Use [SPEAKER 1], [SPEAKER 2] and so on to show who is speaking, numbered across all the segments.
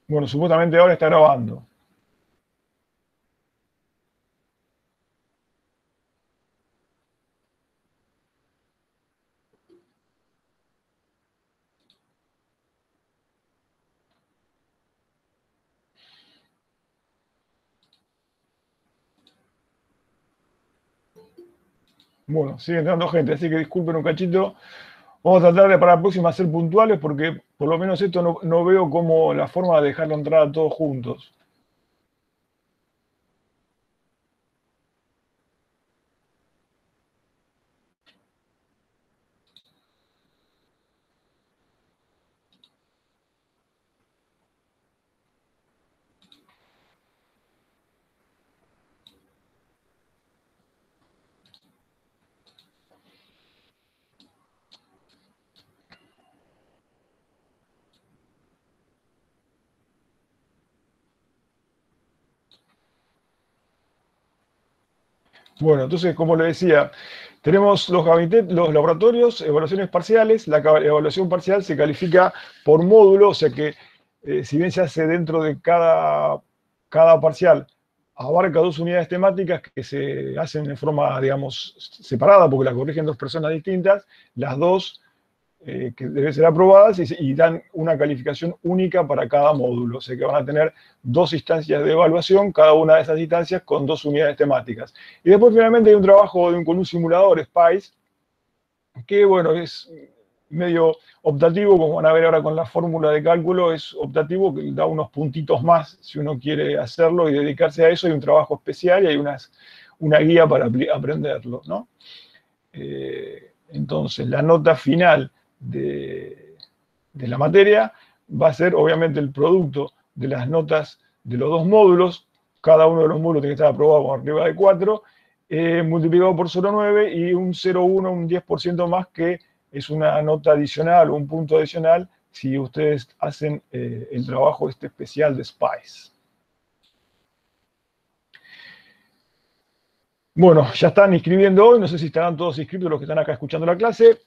[SPEAKER 1] Bueno, supuestamente ahora está grabando. Bueno, sigue entrando gente, así que disculpen un cachito. Vamos a tratar de para la próxima ser puntuales porque por lo menos esto no veo como la forma de dejarlo entrar a todos juntos. Bueno, entonces, como le decía, tenemos los gabinetes, los laboratorios, evaluaciones parciales. La evaluación parcial se califica por módulo, o sea que si bien se hace dentro de cada parcial, abarca 2 unidades temáticas que se hacen de forma, digamos, separada, porque la corrigen 2 personas distintas. Las dos que deben ser aprobadas y dan una calificación única para cada módulo. O sea que van a tener 2 instancias de evaluación, cada una de esas instancias con 2 unidades temáticas. Y después finalmente hay un trabajo con un simulador, SPICE, que bueno, es medio optativo, como van a ver ahora con la fórmula de cálculo, es optativo, que da unos puntitos más si uno quiere hacerlo y dedicarse a eso. Hay un trabajo especial y hay una guía para aprenderlo, ¿no? Entonces, la nota final de la materia va a ser obviamente el producto de las notas de los 2 módulos. Cada uno de los módulos tiene que estar aprobado con arriba de 4, multiplicado por 0,9 y un 0,1, un 10% más, que es una nota adicional o un punto adicional si ustedes hacen el trabajo este especial de SPICE. Bueno, ya están inscribiendo hoy, no sé si estarán todos inscritos los que están acá escuchando la clase.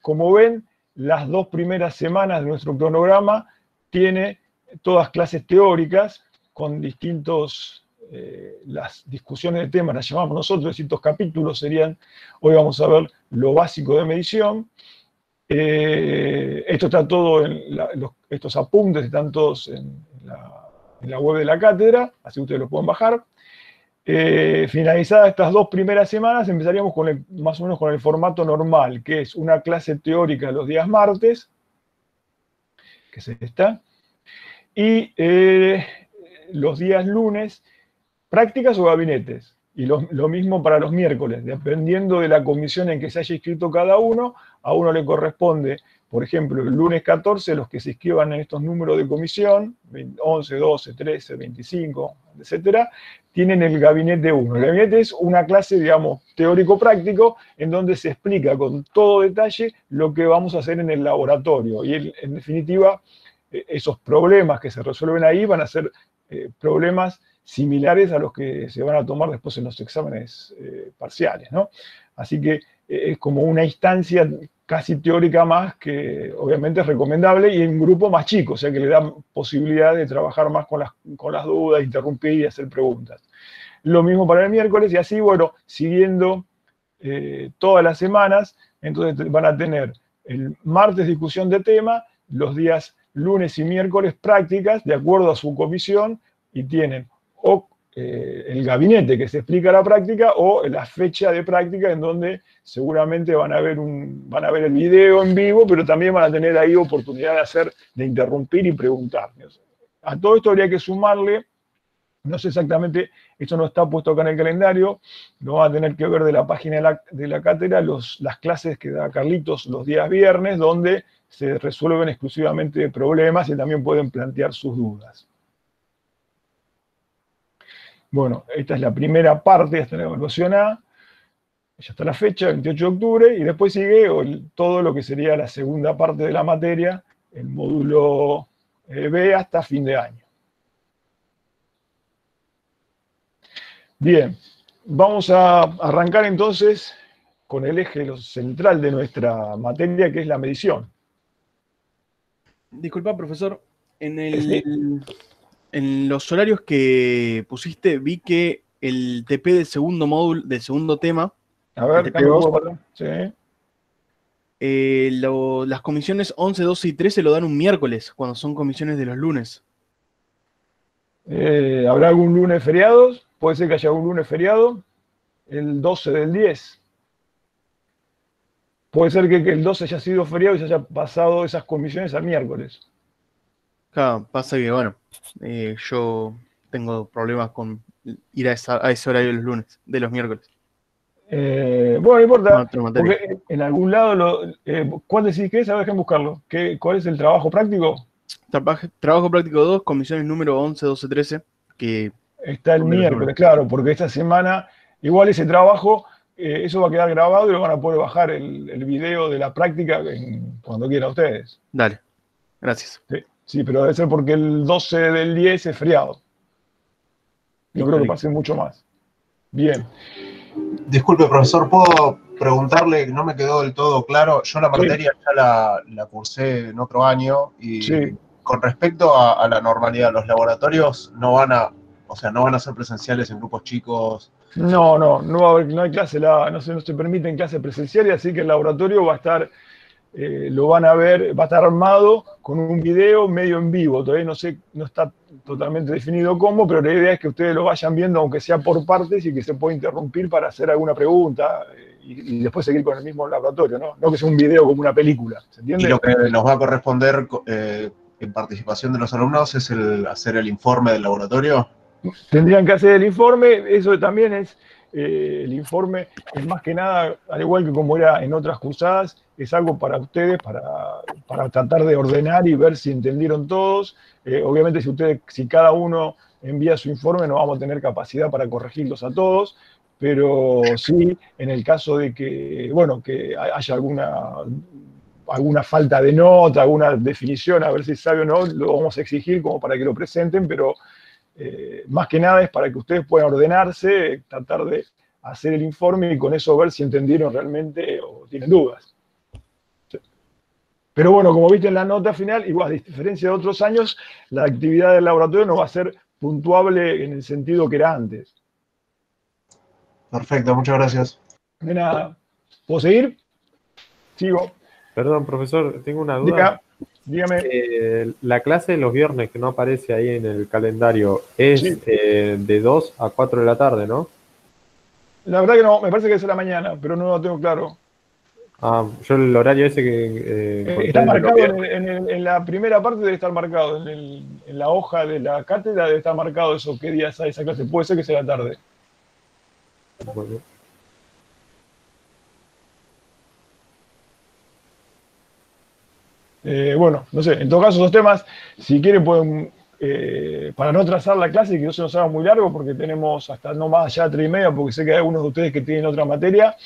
[SPEAKER 1] Como ven, las 2 primeras semanas de nuestro cronograma tiene todas clases teóricas con las discusiones de temas, las llamamos nosotros, distintos capítulos serían. Hoy vamos a ver lo básico de medición. Esto está todo estos apuntes están todos en la web de la cátedra, así ustedes lo pueden bajar. Finalizadas estas 2 primeras semanas, empezaríamos más o menos con el formato normal, que es una clase teórica los días martes, que es esta, y los días lunes, prácticas o gabinetes. Y lo mismo para los miércoles, dependiendo de la comisión en que se haya inscrito cada uno. A uno le corresponde, por ejemplo, el lunes 14, los que se inscriban en estos números de comisión, 11, 12, 13, 25, etcétera, tienen el gabinete 1. El gabinete es una clase, digamos, teórico-práctico, en donde se explica con todo detalle lo que vamos a hacer en el laboratorio. Y en definitiva, esos problemas que se resuelven ahí van a ser problemas similares a los que se van a tomar después en los exámenes parciales, ¿no? Así que es como una instancia casi teórica más, que obviamente es recomendable, y en un grupo más chico, o sea que le da posibilidad de trabajar más con las dudas, interrumpir y hacer preguntas. Lo mismo para el miércoles, y así, bueno, siguiendo todas las semanas. Entonces van a tener el martes discusión de tema, los días lunes y miércoles prácticas, de acuerdo a su comisión, y tienen o el gabinete que se explica la práctica o la fecha de práctica, en donde seguramente van a ver el video en vivo, pero también van a tener ahí oportunidad de interrumpir y preguntar. A todo esto habría que sumarle, no sé exactamente, esto no está puesto acá en el calendario, lo van a tener que ver de la página de la cátedra, las clases que da Carlitos los días viernes, donde se resuelven exclusivamente problemas y también pueden plantear sus dudas. Bueno, esta es la primera parte, esta es la evaluación A, ya está la fecha, 28 de octubre, y después sigue todo lo que sería la segunda parte de la materia, el módulo B, hasta fin de año. Bien, vamos a arrancar entonces con el eje central de nuestra materia, que es la medición.
[SPEAKER 2] Disculpa, profesor, En
[SPEAKER 1] Sí.
[SPEAKER 2] en los horarios que pusiste, vi que el TP del segundo módulo, del segundo tema,
[SPEAKER 1] A
[SPEAKER 2] el
[SPEAKER 1] ver,
[SPEAKER 2] TP
[SPEAKER 1] cambio un
[SPEAKER 2] 2,
[SPEAKER 1] poco para atrás. Sí.
[SPEAKER 2] las comisiones 11, 12 y 13 lo dan un miércoles, cuando son comisiones de los lunes.
[SPEAKER 1] ¿Habrá algún lunes feriados? Puede ser que haya algún lunes feriado. El 12 del 10. Puede ser que el 12 haya sido feriado y se haya pasado esas comisiones al miércoles.
[SPEAKER 2] Acá pasa que, bueno, yo tengo problemas con ir a ese horario de los lunes, de los miércoles.
[SPEAKER 1] Bueno, no
[SPEAKER 2] Con
[SPEAKER 1] importa,
[SPEAKER 2] otra materia.
[SPEAKER 1] porque en algún lado, ¿cuál decís que es? A ver, déjenme buscarlo. ¿Cuál es el trabajo práctico?
[SPEAKER 2] Trabajo práctico 2, comisiones número 11, 12, 13, que
[SPEAKER 1] Está el
[SPEAKER 2] son de los lunes.
[SPEAKER 1] miércoles, claro, porque esta semana, igual ese trabajo, eso va a quedar grabado y lo van a poder bajar el video de la práctica cuando quieran ustedes.
[SPEAKER 2] Dale, gracias.
[SPEAKER 1] Sí, sí, pero debe ser porque el 12 del 10 es feriado. No creo
[SPEAKER 2] Listo,
[SPEAKER 1] que
[SPEAKER 2] listo.
[SPEAKER 1] pase mucho más. Bien.
[SPEAKER 3] Disculpe, profesor, ¿puedo preguntarle? No me quedó del todo claro. Yo la
[SPEAKER 1] Sí,
[SPEAKER 3] materia ya la cursé en otro año y
[SPEAKER 1] sí.
[SPEAKER 3] con respecto a la normalidad, los laboratorios no van a, o sea, no van a ser presenciales en grupos chicos.
[SPEAKER 1] No va a haber, no hay clase, no se permiten clases presenciales, así que el laboratorio va a estar, lo van a ver, va a estar armado con un video medio en vivo. Todavía no sé, no está totalmente definido cómo, pero la idea es que ustedes lo vayan viendo, aunque sea por partes, y que se pueda interrumpir para hacer alguna pregunta y después seguir con el mismo laboratorio, ¿no? No que sea un video como una película, ¿se
[SPEAKER 3] Y
[SPEAKER 1] entiende?
[SPEAKER 3] lo que nos va a corresponder en participación de los alumnos es hacer el informe del laboratorio.
[SPEAKER 1] Tendrían que hacer el informe, eso también es, el informe es más que nada, al igual que como era en otras cursadas, es algo para ustedes, para tratar de ordenar y ver si entendieron todos. Obviamente si cada uno envía su informe, no vamos a tener capacidad para corregirlos a todos, pero sí, en el caso de que, bueno, que haya alguna falta de nota, alguna definición, a ver si sabe o no, lo vamos a exigir como para que lo presenten, pero más que nada es para que ustedes puedan ordenarse, tratar de hacer el informe y con eso ver si entendieron realmente o tienen dudas. Pero bueno, como viste en la nota final, igual, a diferencia de otros años, la actividad del laboratorio no va a ser puntuable en el sentido que era antes.
[SPEAKER 3] Perfecto, muchas gracias.
[SPEAKER 1] De nada. ¿Puedo seguir? Sigo.
[SPEAKER 4] Perdón, profesor, tengo una duda.
[SPEAKER 1] Diga, dígame.
[SPEAKER 4] La clase de los viernes que no aparece ahí en el calendario es
[SPEAKER 1] Sí.
[SPEAKER 4] de 2 a 4 de la tarde, ¿no?
[SPEAKER 1] La verdad que no, me parece que es a la mañana, pero no lo tengo claro.
[SPEAKER 4] Ah, yo el horario ese que encontré
[SPEAKER 1] Está
[SPEAKER 4] de los
[SPEAKER 1] marcado
[SPEAKER 4] viernes.
[SPEAKER 1] en la primera parte, debe estar marcado, en la hoja de la cátedra debe estar marcado eso, qué día es esa clase. Puede ser que sea la tarde.
[SPEAKER 4] Bueno,
[SPEAKER 1] Bueno, no sé, en todo caso, esos temas, si quieren, pueden, para no trazar la clase y que no se nos haga muy largo, porque tenemos hasta no más allá de 3:30, porque sé que hay algunos de ustedes que tienen otra materia,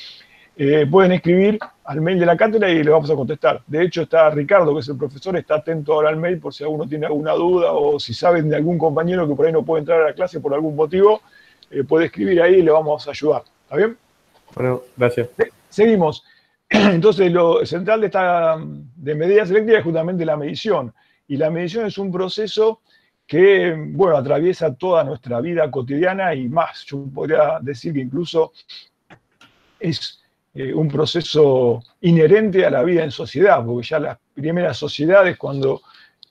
[SPEAKER 1] pueden escribir al mail de la cátedra y le vamos a contestar. De hecho, está Ricardo, que es el profesor, está atento ahora al mail por si alguno tiene alguna duda o si saben de algún compañero que por ahí no puede entrar a la clase por algún motivo, puede escribir ahí y le vamos a ayudar. ¿Está bien?
[SPEAKER 4] bueno, gracias.
[SPEAKER 1] Seguimos. Entonces, lo central de medidas selectivas es justamente la medición. Y la medición es un proceso que, bueno, atraviesa toda nuestra vida cotidiana y más. Yo podría decir que incluso es un proceso inherente a la vida en sociedad, porque ya las primeras sociedades, cuando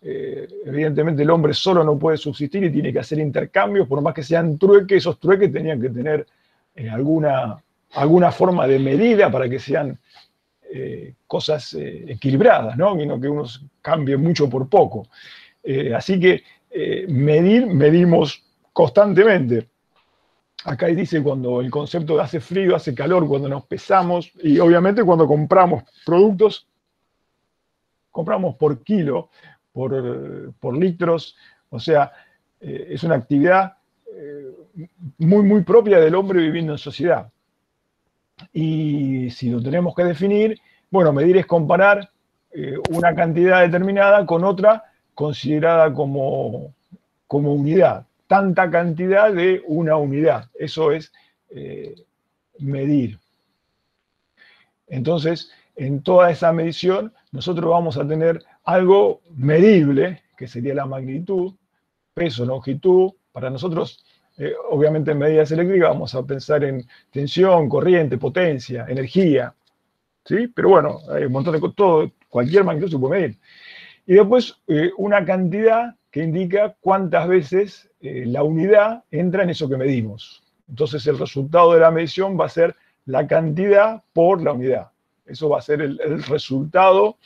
[SPEAKER 1] evidentemente el hombre solo no puede subsistir y tiene que hacer intercambios, por más que sean trueques, esos trueques tenían que tener alguna forma de medida para que sean cosas equilibradas, ¿no? Y no que uno cambie mucho por poco. Así que medimos constantemente. Acá dice cuando el concepto de hace frío, hace calor, cuando nos pesamos y obviamente cuando compramos productos, compramos por kilo, por litros, o sea, es una actividad muy propia del hombre viviendo en sociedad. Y si lo tenemos que definir, bueno, medir es comparar una cantidad determinada con otra considerada como unidad. Tanta cantidad de una unidad. Eso es medir. Entonces, en toda esa medición, nosotros vamos a tener algo medible, que sería la magnitud, peso, longitud. Para nosotros, obviamente en medidas eléctricas vamos a pensar en tensión, corriente, potencia, energía, ¿sí? Pero bueno, hay un montón de cosas, todo, cualquier magnitud se puede medir. Y después una cantidad que indica cuántas veces la unidad entra en eso que medimos. Entonces el resultado de la medición va a ser la cantidad por la unidad. Eso va a ser el resultado,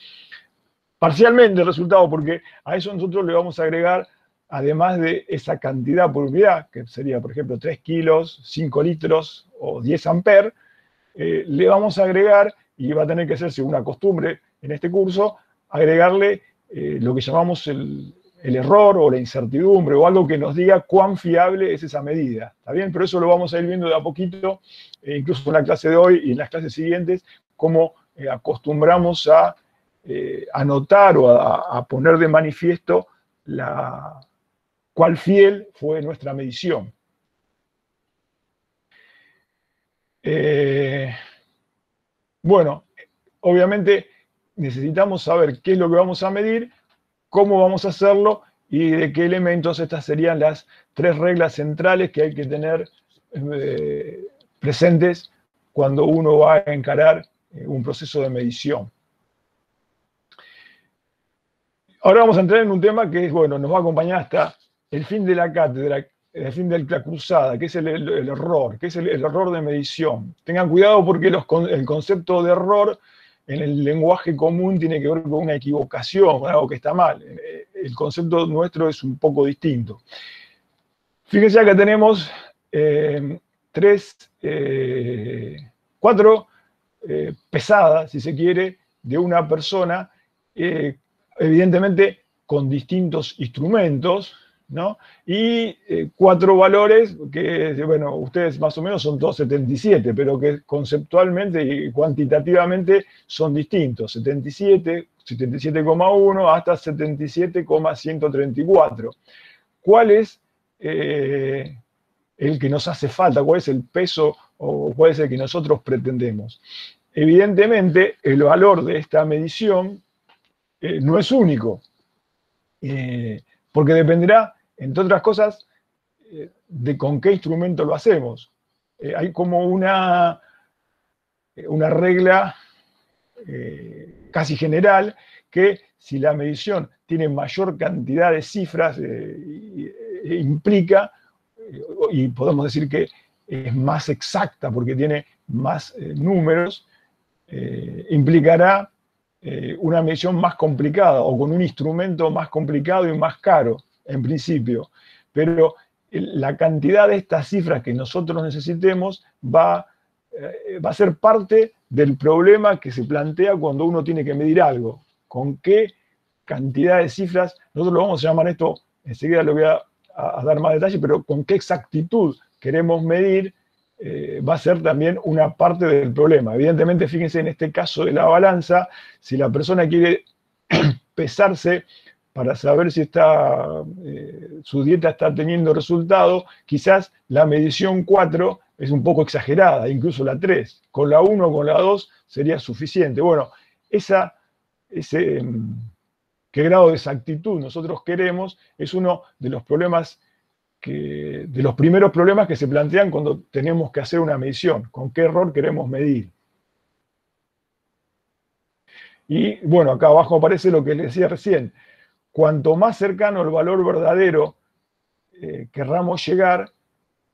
[SPEAKER 1] parcialmente el resultado, porque a eso nosotros le vamos a agregar, además de esa cantidad por unidad, que sería, por ejemplo, 3 kilos, 5 litros o 10 amperes, le vamos a agregar, y va a tener que hacerse una costumbre en este curso, agregarle lo que llamamos el error o la incertidumbre, o algo que nos diga cuán fiable es esa medida. ¿Está bien? Pero eso lo vamos a ir viendo de a poquito, incluso en la clase de hoy y en las clases siguientes, cómo acostumbramos a anotar o a poner de manifiesto cuál fiel fue nuestra medición. Bueno, obviamente necesitamos saber qué es lo que vamos a medir, cómo vamos a hacerlo y de qué elementos. Estas serían las 3 reglas centrales que hay que tener presentes cuando uno va a encarar un proceso de medición. Ahora vamos a entrar en un tema que bueno, nos va a acompañar hasta el fin de la cátedra, el fin de la cursada, que es el error, que es el error de medición. Tengan cuidado porque el concepto de error en el lenguaje común tiene que ver con una equivocación, con algo que está mal. El concepto nuestro es un poco distinto. Fíjense acá tenemos 4 pesadas, si se quiere, de una persona, evidentemente con distintos instrumentos, ¿no? Y 4 valores que, bueno, ustedes más o menos son todos 77, pero que conceptualmente y cuantitativamente son distintos. 77, 77,1 hasta 77,134. ¿Cuál es el que nos hace falta? ¿Cuál es el peso o cuál es el que nosotros pretendemos? Evidentemente, el valor de esta medición no es único, porque dependerá, entre otras cosas, de con qué instrumento lo hacemos. Hay como una regla casi general que si la medición tiene mayor cantidad de cifras, implica, y podemos decir que es más exacta porque tiene más números, implicará una medición más complicada o con un instrumento más complicado y más caro, en principio. Pero la cantidad de estas cifras que nosotros necesitemos va a ser parte del problema que se plantea cuando uno tiene que medir algo. ¿Con qué cantidad de cifras? Nosotros lo vamos a llamar esto, enseguida le voy a dar más detalles, pero con qué exactitud queremos medir va a ser también una parte del problema. Evidentemente, fíjense en este caso de la balanza, si la persona quiere pesarse para saber si su dieta está teniendo resultado, quizás la medición 4 es un poco exagerada, incluso la 3. Con la 1 o con la 2 sería suficiente. Bueno, qué grado de exactitud nosotros queremos es uno de los problemas de los primeros problemas que se plantean cuando tenemos que hacer una medición. ¿Con qué error queremos medir? Y bueno, acá abajo aparece lo que les decía recién. Cuanto más cercano al valor verdadero querramos llegar,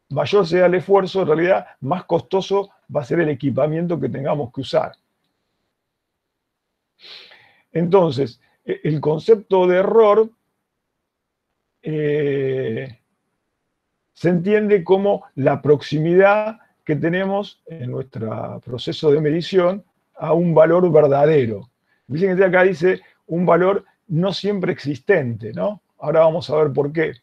[SPEAKER 1] mayor sea el esfuerzo, en realidad más costoso va a ser el equipamiento que tengamos que usar. Entonces, el concepto de error se entiende como la proximidad que tenemos en nuestro proceso de medición a un valor verdadero. Fíjense que acá dice un valor no siempre existente, ¿no? Ahora vamos a ver por qué.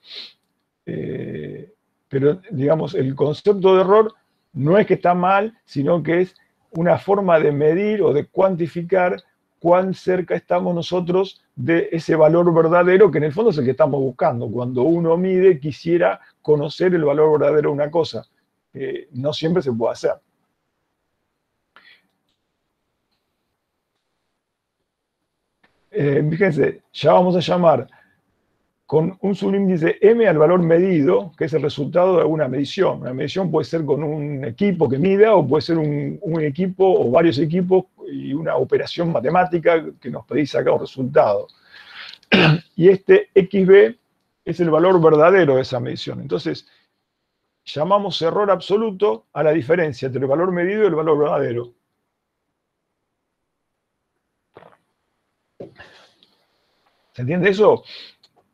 [SPEAKER 1] Pero, digamos, el concepto de error no es que está mal, sino que es una forma de medir o de cuantificar cuán cerca estamos nosotros de ese valor verdadero, que en el fondo es el que estamos buscando. Cuando uno mide, quisiera conocer el valor verdadero de una cosa. No siempre se puede hacer. Fíjense, ya vamos a llamar con un subíndice m al valor medido, que es el resultado de alguna medición. Una medición puede ser con un equipo que mida, o puede ser un equipo o varios equipos y una operación matemática que nos pedís sacar un resultado. Y este XB es el valor verdadero de esa medición. Entonces, llamamos error absoluto a la diferencia entre el valor medido y el valor verdadero. ¿Se entiende eso?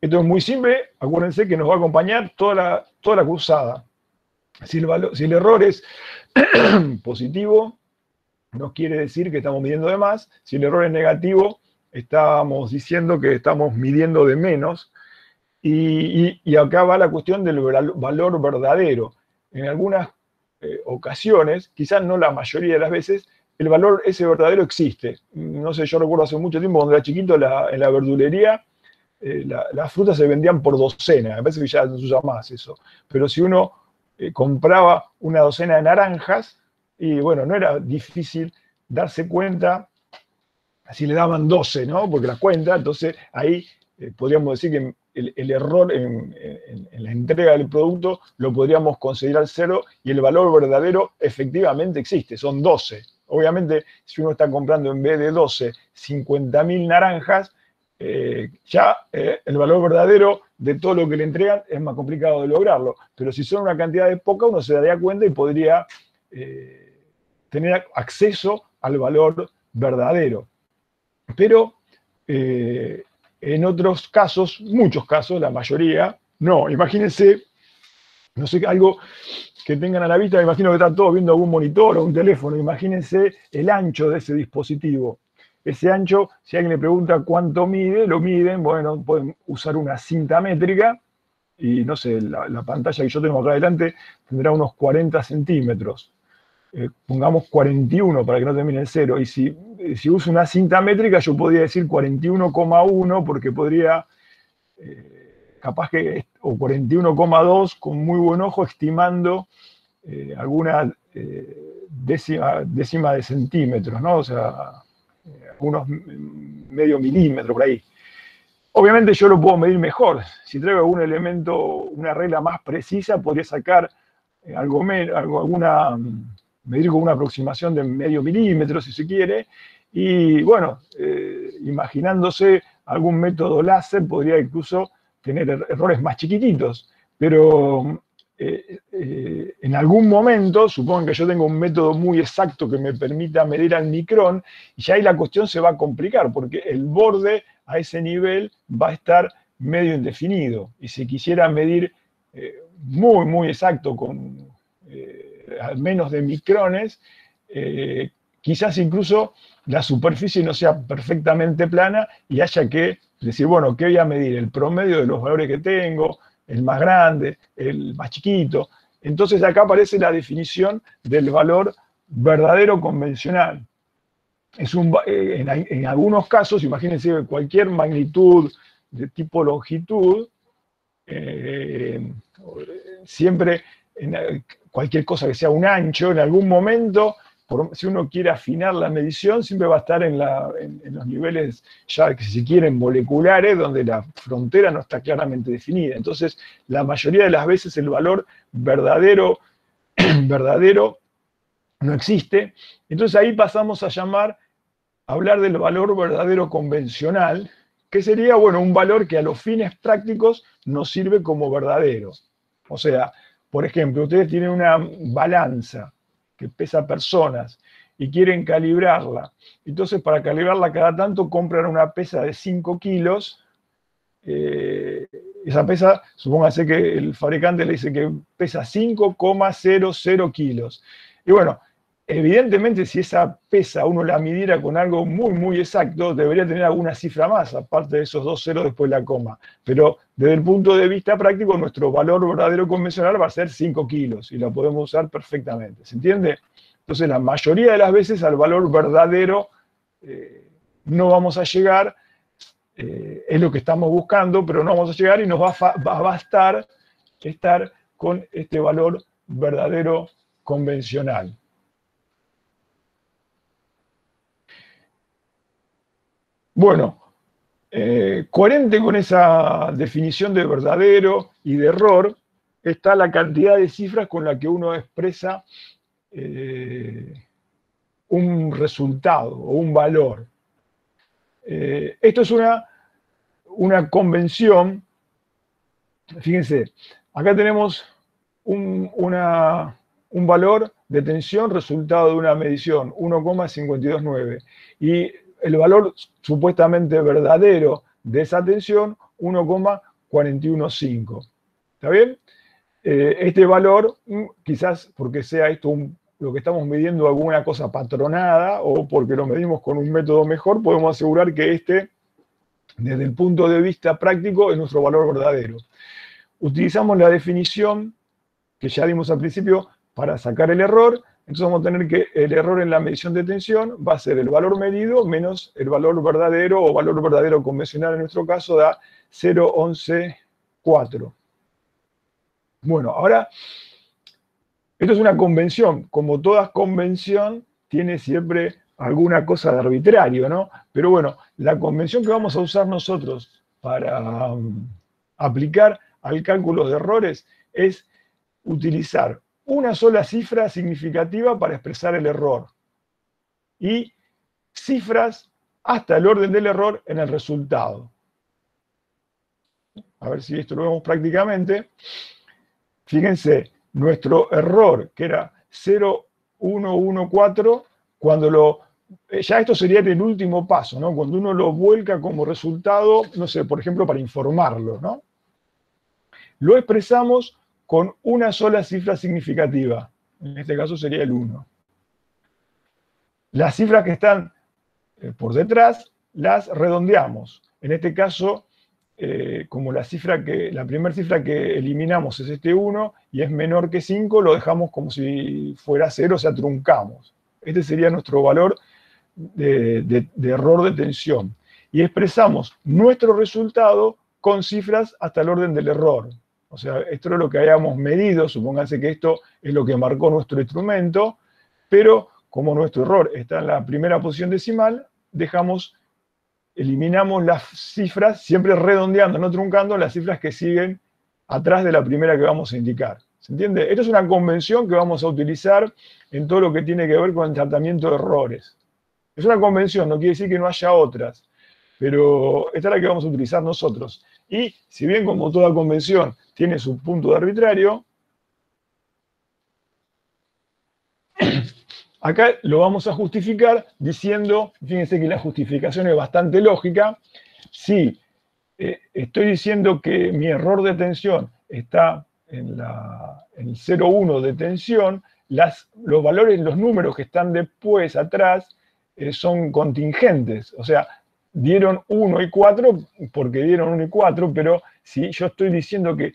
[SPEAKER 1] Esto es muy simple, acuérdense que nos va a acompañar toda la cursada. Si el error es positivo, no quiere decir que estamos midiendo de más. Si el error es negativo, estamos diciendo que estamos midiendo de menos. Y acá va la cuestión del valor verdadero. En algunas ocasiones, quizás no la mayoría de las veces, el valor ese verdadero existe. No sé, yo recuerdo hace mucho tiempo, cuando era chiquito, en la verdulería, las frutas se vendían por docena. Me parece que ya no se usa más eso. Pero si uno compraba una docena de naranjas, y bueno, no era difícil darse cuenta si le daban 12, ¿no? Porque las cuenta, entonces ahí podríamos decir que el error en la entrega del producto lo podríamos considerar 0 y el valor verdadero efectivamente existe, son 12. Obviamente, si uno está comprando en vez de 12, 50.000 naranjas, ya el valor verdadero de todo lo que le entregan es más complicado de lograrlo. Pero si son una cantidad de poca, uno se daría cuenta y podría tener acceso al valor verdadero. Pero en otros casos, muchos casos, la mayoría, no. Imagínense, no sé, algo que tengan a la vista, me imagino que están todos viendo algún monitor o un teléfono, imagínense el ancho de ese dispositivo. Ese ancho, si alguien le pregunta cuánto mide, lo miden, bueno, pueden usar una cinta métrica, y no sé, la pantalla que yo tengo acá adelante tendrá unos 40 centímetros. Pongamos 41 para que no termine en 0. Y si uso una cinta métrica, yo podría decir 41,1 porque podría, capaz que, o 41,2 con muy buen ojo, estimando alguna décima de centímetros, ¿no? O sea, unos medio milímetro por ahí. Obviamente yo lo puedo medir mejor. Si traigo algún elemento, una regla más precisa, podría sacar medir con una aproximación de medio milímetro, si se quiere, y bueno, imaginándose algún método láser, podría incluso tener errores más chiquititos, pero en algún momento, supongo que yo tengo un método muy exacto que me permita medir al micrón, y ya ahí la cuestión se va a complicar, porque el borde a ese nivel va a estar medio indefinido, y si quisiera medir muy, muy exacto con al menos de micrones, quizás incluso la superficie no sea perfectamente plana y haya que decir, bueno, ¿qué voy a medir? El promedio de los valores que tengo, el más grande, el más chiquito. Entonces acá aparece la definición del valor verdadero convencional. En algunos casos, imagínense cualquier magnitud de tipo longitud, siempre cualquier cosa que sea un ancho, en algún momento, si uno quiere afinar la medición, siempre va a estar en los niveles, ya que si quieren, moleculares, donde la frontera no está claramente definida. Entonces, la mayoría de las veces el valor verdadero no existe. Entonces ahí pasamos a hablar del valor verdadero convencional, que sería, bueno, un valor que a los fines prácticos nos sirve como verdadero. O sea, por ejemplo, ustedes tienen una balanza que pesa personas y quieren calibrarla. Entonces, para calibrarla cada tanto compran una pesa de 5 kilos. Esa pesa, supóngase que el fabricante le dice que pesa 5,00 kilos. Y bueno, evidentemente, si esa pesa uno la midiera con algo muy, muy exacto, debería tener alguna cifra más, aparte de esos 2 ceros después de la coma. Pero desde el punto de vista práctico, nuestro valor verdadero convencional va a ser 5 kilos y la podemos usar perfectamente. ¿Se entiende? Entonces, la mayoría de las veces al valor verdadero no vamos a llegar, es lo que estamos buscando, pero no vamos a llegar y nos va a bastar estar con este valor verdadero convencional. Bueno, Coherente con esa definición de verdadero y de error está la cantidad de cifras con la que uno expresa un resultado o un valor. Esto es una convención. Fíjense, acá tenemos un valor de tensión resultado de una medición, 1,529. Y el valor supuestamente verdadero de esa tensión, 1,415. ¿Está bien? Este valor, quizás porque sea esto lo que estamos midiendo alguna cosa patronada o porque lo medimos con un método mejor, podemos asegurar que este, desde el punto de vista práctico, es nuestro valor verdadero. Utilizamos la definición que ya dimos al principio para sacar el error. Entonces vamos a tener que el error en la medición de tensión va a ser el valor medido menos el valor verdadero, o valor verdadero convencional en nuestro caso, da 0,114. Bueno, ahora, esto es una convención. Como toda convención, tiene siempre alguna cosa de arbitrario, ¿no? Pero bueno, la convención que vamos a usar nosotros para aplicar al cálculo de errores es utilizar una sola cifra significativa para expresar el error y cifras hasta el orden del error en el resultado. A ver si esto lo vemos prácticamente. Fíjense, nuestro error, que era 0,114, cuando ya esto sería el último paso, ¿no? Cuando uno lo vuelca como resultado, no sé, por ejemplo, para informarlo, ¿no? Lo expresamos con una sola cifra significativa. En este caso sería el 1. Las cifras que están por detrás las redondeamos. En este caso, como la primera cifra que eliminamos es este 1 y es menor que 5, lo dejamos como si fuera 0, o sea, truncamos. Este sería nuestro valor de error de tensión. Y expresamos nuestro resultado con cifras hasta el orden del error. O sea, esto es lo que habíamos medido, supónganse que esto es lo que marcó nuestro instrumento, pero como nuestro error está en la primera posición decimal, eliminamos las cifras, siempre redondeando, no truncando, las cifras que siguen atrás de la primera que vamos a indicar. ¿Se entiende? Esto es una convención que vamos a utilizar en todo lo que tiene que ver con el tratamiento de errores. Es una convención, no quiere decir que no haya otras, pero esta es la que vamos a utilizar nosotros. Y si bien, como toda convención, tiene su punto de arbitrario, acá lo vamos a justificar diciendo, fíjense que la justificación es bastante lógica. Si estoy diciendo que mi error de tensión está en el 0,1 de tensión, los valores, los números que están después, atrás, son contingentes. O sea, dieron 1 y 4 porque dieron 1 y 4, pero si yo estoy diciendo que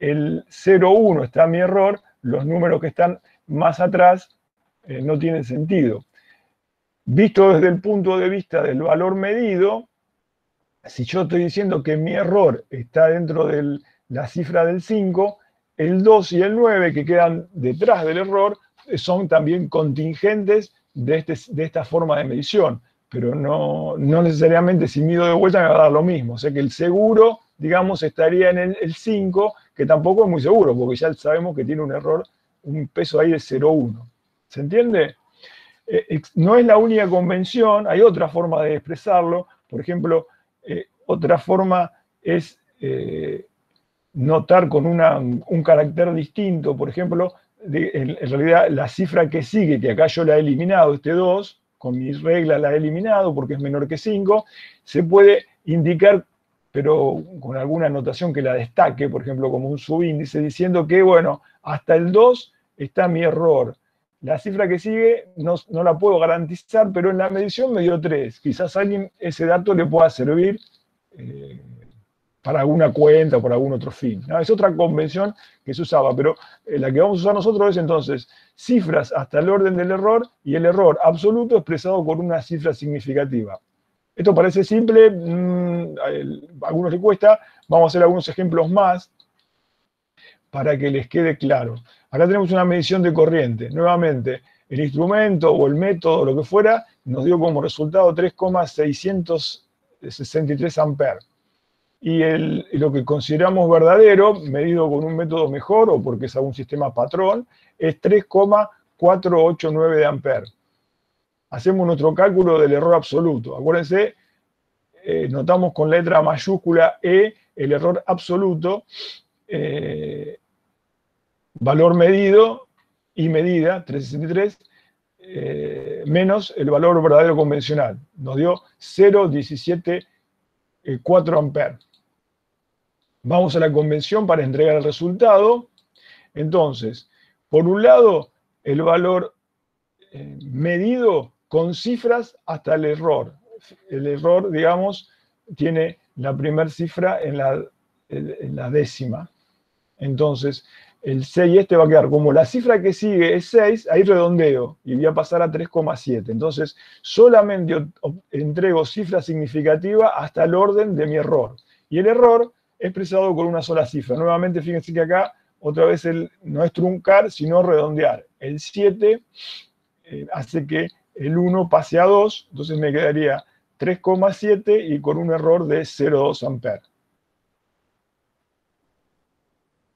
[SPEAKER 1] el 0,1 está mi error, los números que están más atrás no tienen sentido. Visto desde el punto de vista del valor medido, si yo estoy diciendo que mi error está dentro de la cifra del 5, el 2 y el 9 que quedan detrás del error son también contingentes de esta forma de medición. Pero no necesariamente si mido de vuelta me va a dar lo mismo. O sea que el seguro, digamos, estaría en el 5, que tampoco es muy seguro, porque ya sabemos que tiene un error, un peso ahí de 0,1. ¿Se entiende? No es la única convención, hay otra forma de expresarlo. Por ejemplo, otra forma es notar con un carácter distinto. Por ejemplo, en realidad la cifra que sigue, que acá yo la he eliminado, este 2, con mi regla la he eliminado porque es menor que 5, se puede indicar, pero con alguna notación que la destaque, por ejemplo, como un subíndice, diciendo que, bueno, hasta el 2 está mi error. La cifra que sigue no la puedo garantizar, pero en la medición me dio 3. Quizás a alguien ese dato le pueda servir para alguna cuenta o por algún otro fin, ¿no? Es otra convención que se usaba, pero la que vamos a usar nosotros es entonces cifras hasta el orden del error y el error absoluto expresado con una cifra significativa. Esto parece simple, a algunos les cuesta, vamos a hacer algunos ejemplos más para que les quede claro. Acá tenemos una medición de corriente. Nuevamente, el instrumento o el método, lo que fuera, nos dio como resultado 3,600 63 amperes. Y lo que consideramos verdadero, medido con un método mejor o porque es algún sistema patrón, es 3,489 de amperes. Hacemos nuestro cálculo del error absoluto. Acuérdense, notamos con letra mayúscula E el error absoluto, valor medido y medida, 363, menos el valor verdadero convencional. Nos dio 0,174 amperes. Vamos a la convención para entregar el resultado. Entonces, por un lado, el valor medido con cifras hasta el error. El error, digamos, tiene la primera cifra en la décima. Entonces, el 6 va a quedar como la cifra que sigue es 6, ahí redondeo y voy a pasar a 3,7. Entonces, solamente entrego cifra significativa hasta el orden de mi error. Y el error expresado con una sola cifra. Nuevamente, fíjense que acá, otra vez, no es truncar, sino redondear. El 7 hace que el 1 pase a 2, entonces me quedaría 3,7 y con un error de 0,2 amperes.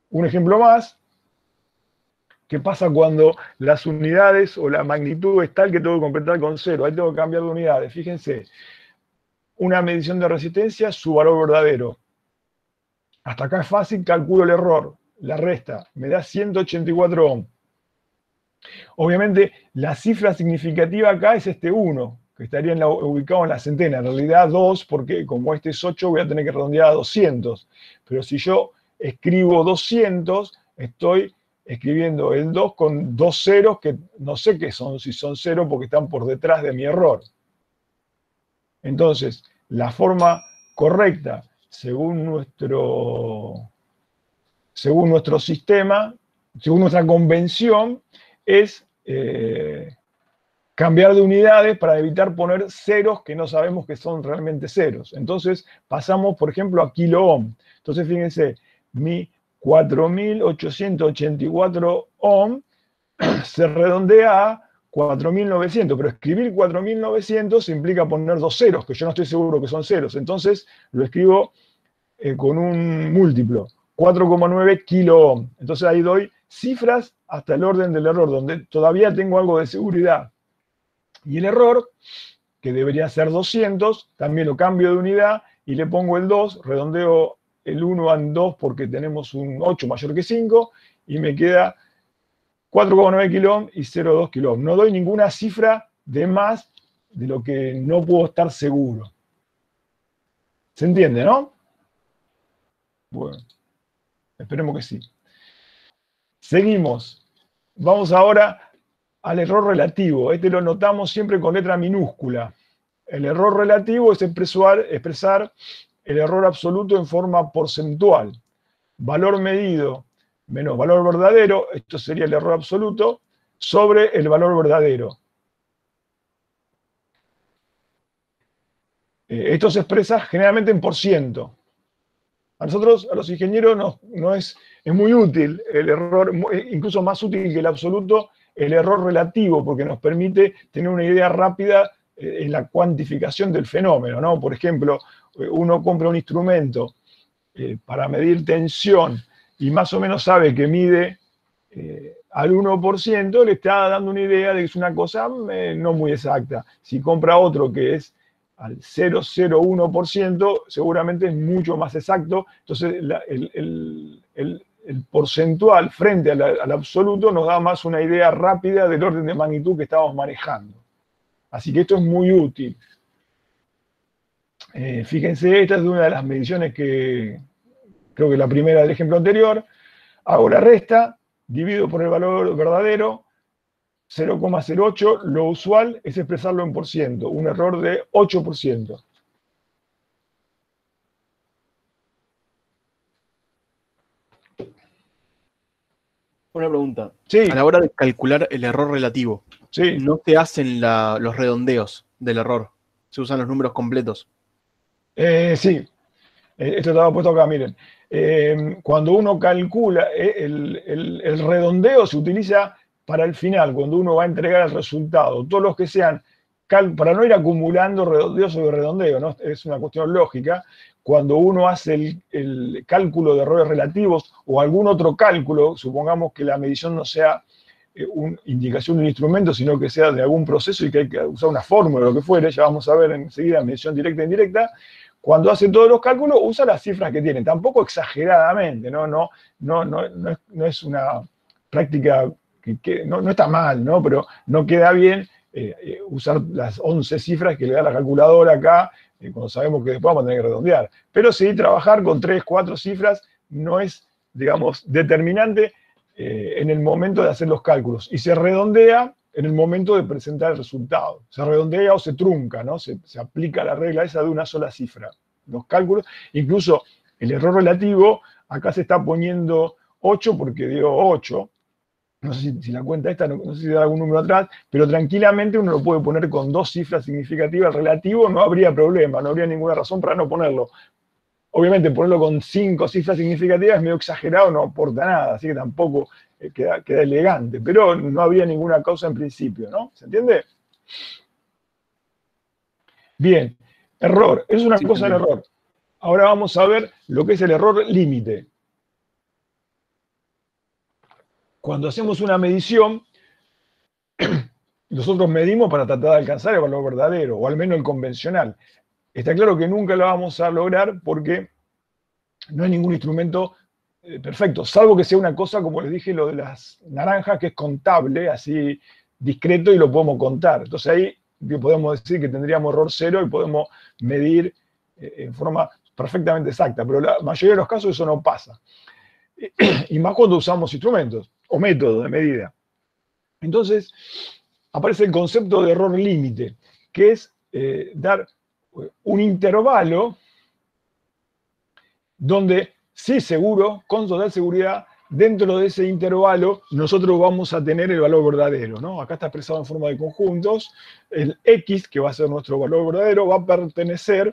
[SPEAKER 1] Un ejemplo más. ¿Qué pasa cuando las unidades o la magnitud es tal que tengo que completar con 0? Ahí tengo que cambiar de unidades. Fíjense, una medición de resistencia, su valor verdadero. Hasta acá es fácil, calculo el error, la resta, me da 184 ohm. Obviamente, la cifra significativa acá es este 1, que estaría ubicado en la centena. En realidad 2, porque como este es 8, voy a tener que redondear a 200. Pero si yo escribo 200, estoy escribiendo el 2 con dos ceros que no sé qué son, si son 0 porque están por detrás de mi error. Entonces, la forma correcta, según nuestro sistema, según nuestra convención, es cambiar de unidades para evitar poner ceros que no sabemos que son realmente ceros. Entonces, pasamos, por ejemplo, a kilo ohm. Entonces, fíjense, mi 4.884 ohm se redondea a 4.900, pero escribir 4.900 implica poner dos ceros, que yo no estoy seguro que son ceros. Entonces, lo escribo con un múltiplo, 4,9 kilo ohm. Entonces, ahí doy cifras hasta el orden del error, donde todavía tengo algo de seguridad. Y el error, que debería ser 200, también lo cambio de unidad y le pongo el 2, redondeo el 1 en 2 porque tenemos un 8 mayor que 5, y me queda 4,9 kilo ohm y 0,2 kilo ohm. No doy ninguna cifra de más de lo que no puedo estar seguro. ¿Se entiende, no? Bueno, esperemos que sí. Seguimos. Vamos ahora al error relativo. Este lo notamos siempre con letra minúscula. El error relativo es expresar el error absoluto en forma porcentual. Valor medido menos valor verdadero, esto sería el error absoluto, sobre el valor verdadero. Esto se expresa generalmente en %. A nosotros, a los ingenieros, es muy útil el error, incluso más útil que el absoluto, el error relativo, porque nos permite tener una idea rápida en la cuantificación del fenómeno, ¿no? Por ejemplo, uno compra un instrumento para medir tensión y más o menos sabe que mide al 1%, le está dando una idea de que es una cosa no muy exacta. Si compra otro que es al 0,01%, seguramente es mucho más exacto. Entonces, el porcentual frente al absoluto nos da más una idea rápida del orden de magnitud que estamos manejando. Así que esto es muy útil. Fíjense, esta es una de las mediciones que, creo que la primera del ejemplo anterior. Hago la resta, divido por el valor verdadero, 0,08, lo usual es expresarlo en %, un error de 8%.
[SPEAKER 2] Una pregunta.
[SPEAKER 1] Sí.
[SPEAKER 2] A la hora de calcular el error relativo,
[SPEAKER 1] Sí.
[SPEAKER 2] no se hacen los redondeos del error, se usan los números completos.
[SPEAKER 1] Sí. Esto estaba puesto acá, miren. Cuando uno calcula, el redondeo se utiliza para el final, cuando uno va a entregar el resultado. Todos los que sean para no ir acumulando redondeo sobre redondeo, ¿no? Es una cuestión lógica. Cuando uno hace el cálculo de errores relativos o algún otro cálculo, supongamos que la medición no sea una indicación de un instrumento, sino que sea de algún proceso y que hay que usar una fórmula o lo que fuere, ya vamos a ver enseguida medición directa e indirecta, cuando hace todos los cálculos usa las cifras que tiene, tampoco exageradamente, no es una práctica que no está mal, ¿no? Pero no queda bien usar las 11 cifras que le da la calculadora acá, cuando sabemos que después vamos a tener que redondear. Pero sí, trabajar con 3, 4 cifras no es, digamos, determinante en el momento de hacer los cálculos. Y se redondea en el momento de presentar el resultado. Se redondea o se trunca, ¿no? Se aplica la regla esa de una sola cifra. Los cálculos, incluso el error relativo, acá se está poniendo 8 porque dio 8. No sé si la cuenta esta, no sé si da algún número atrás, pero tranquilamente uno lo puede poner con 2 cifras significativas. El relativo no habría problema, no habría ninguna razón para no ponerlo. Obviamente ponerlo con 5 cifras significativas es medio exagerado, no aporta nada, así que tampoco queda elegante, pero no habría ninguna causa en principio, ¿no? ¿Se entiende? Bien, error, es una cosa el error. Ahora vamos a ver lo que es el error límite. Cuando hacemos una medición, nosotros medimos para tratar de alcanzar el valor verdadero, o al menos el convencional. Está claro que nunca lo vamos a lograr porque no hay ningún instrumento perfecto, salvo que sea una cosa, como les dije, lo de las naranjas, que es contable, así discreto, y lo podemos contar. Entonces ahí podemos decir que tendríamos error cero y podemos medir en forma perfectamente exacta, pero la mayoría de los casos eso no pasa. Y más cuando usamos instrumentos o métodos de medida. Entonces aparece el concepto de error límite, que es dar un intervalo donde, sí, seguro, con total seguridad, dentro de ese intervalo nosotros vamos a tener el valor verdadero, ¿no? Acá está expresado en forma de conjuntos. El X, que va a ser nuestro valor verdadero, va a pertenecer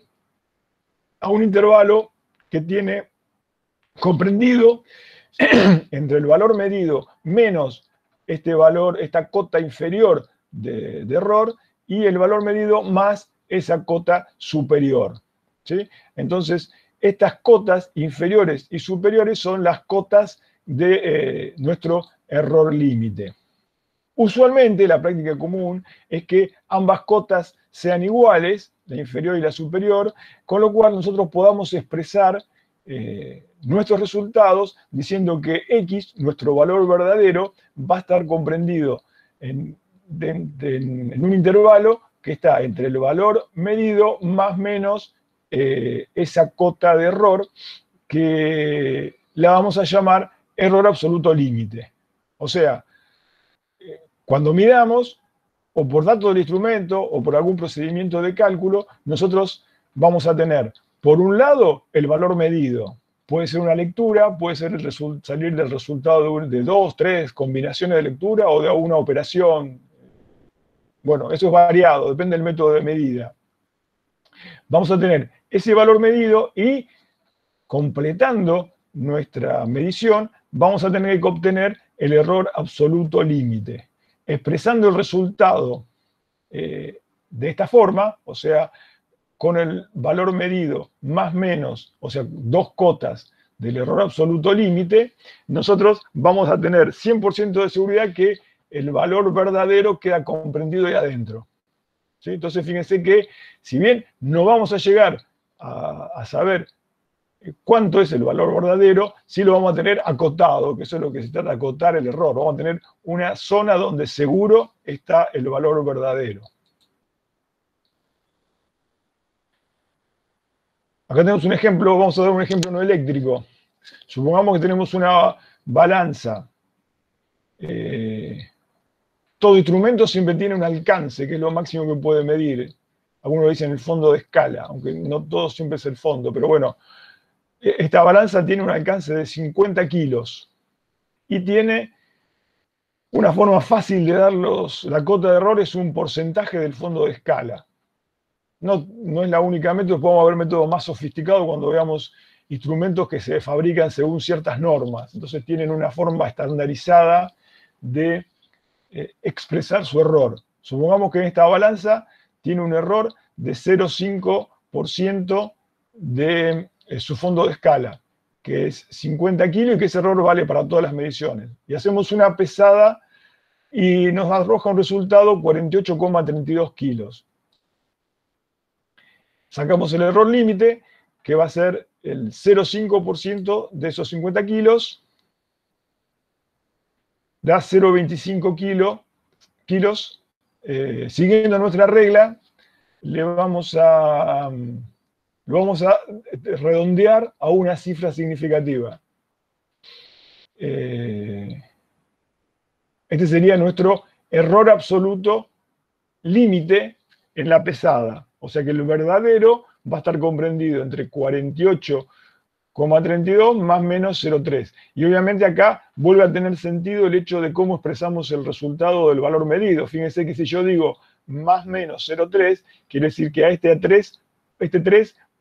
[SPEAKER 1] a un intervalo que tiene comprendido entre el valor medido menos este valor, esta cota inferior de error, y el valor medido más esa cota superior, ¿sí? Entonces, estas cotas inferiores y superiores son las cotas de nuestro error límite. Usualmente la práctica común es que ambas cotas sean iguales, la inferior y la superior, con lo cual nosotros podamos expresar nuestros resultados diciendo que X, nuestro valor verdadero, va a estar comprendido en un intervalo que está entre el valor medido más menos esa cota de error, que la vamos a llamar error absoluto límite. O sea, cuando midamos, o por datos del instrumento, o por algún procedimiento de cálculo, nosotros vamos a tener, por un lado, el valor medido. Puede ser una lectura, puede ser salir del resultado de 2, 3 combinaciones de lectura o de una operación. Bueno, eso es variado, depende del método de medida. Vamos a tener ese valor medido y, completando nuestra medición, vamos a tener que obtener el error absoluto límite. Expresando el resultado de esta forma, o sea, con el valor medido más menos, o sea, 2 cotas del error absoluto límite, nosotros vamos a tener 100% de seguridad que el valor verdadero queda comprendido ahí adentro. ¿Sí? Entonces, fíjense que, si bien no vamos a llegar a saber cuánto es el valor verdadero, sí lo vamos a tener acotado, que eso es lo que se trata de acotar el error. Vamos a tener una zona donde seguro está el valor verdadero. Acá tenemos un ejemplo, vamos a dar un ejemplo no eléctrico. Supongamos que tenemos una balanza. Todo instrumento siempre tiene un alcance, que es lo máximo que puede medir. Algunos lo dicen el fondo de escala, aunque no todo siempre es el fondo, pero bueno. Esta balanza tiene un alcance de 50 kilos y tiene una forma fácil de dar la cota de error, es un porcentaje del fondo de escala. No es la única método, podemos haber métodos más sofisticados cuando veamos instrumentos que se fabrican según ciertas normas. Entonces tienen una forma estandarizada de expresar su error. Supongamos que en esta balanza tiene un error de 0,5% de su fondo de escala, que es 50 kilos y que ese error vale para todas las mediciones. Y hacemos una pesada y nos arroja un resultado 48,32 kilos. Sacamos el error límite, que va a ser el 0,5% de esos 50 kilos, da 0,25 kilos. Siguiendo nuestra regla, lo vamos a redondear a una cifra significativa. Este sería nuestro error absoluto límite en la pesada. O sea que el verdadero va a estar comprendido entre 48,32 más menos 0,3. Y obviamente acá vuelve a tener sentido el hecho de cómo expresamos el resultado del valor medido. Fíjense que si yo digo más menos 0,3, quiere decir que a este 3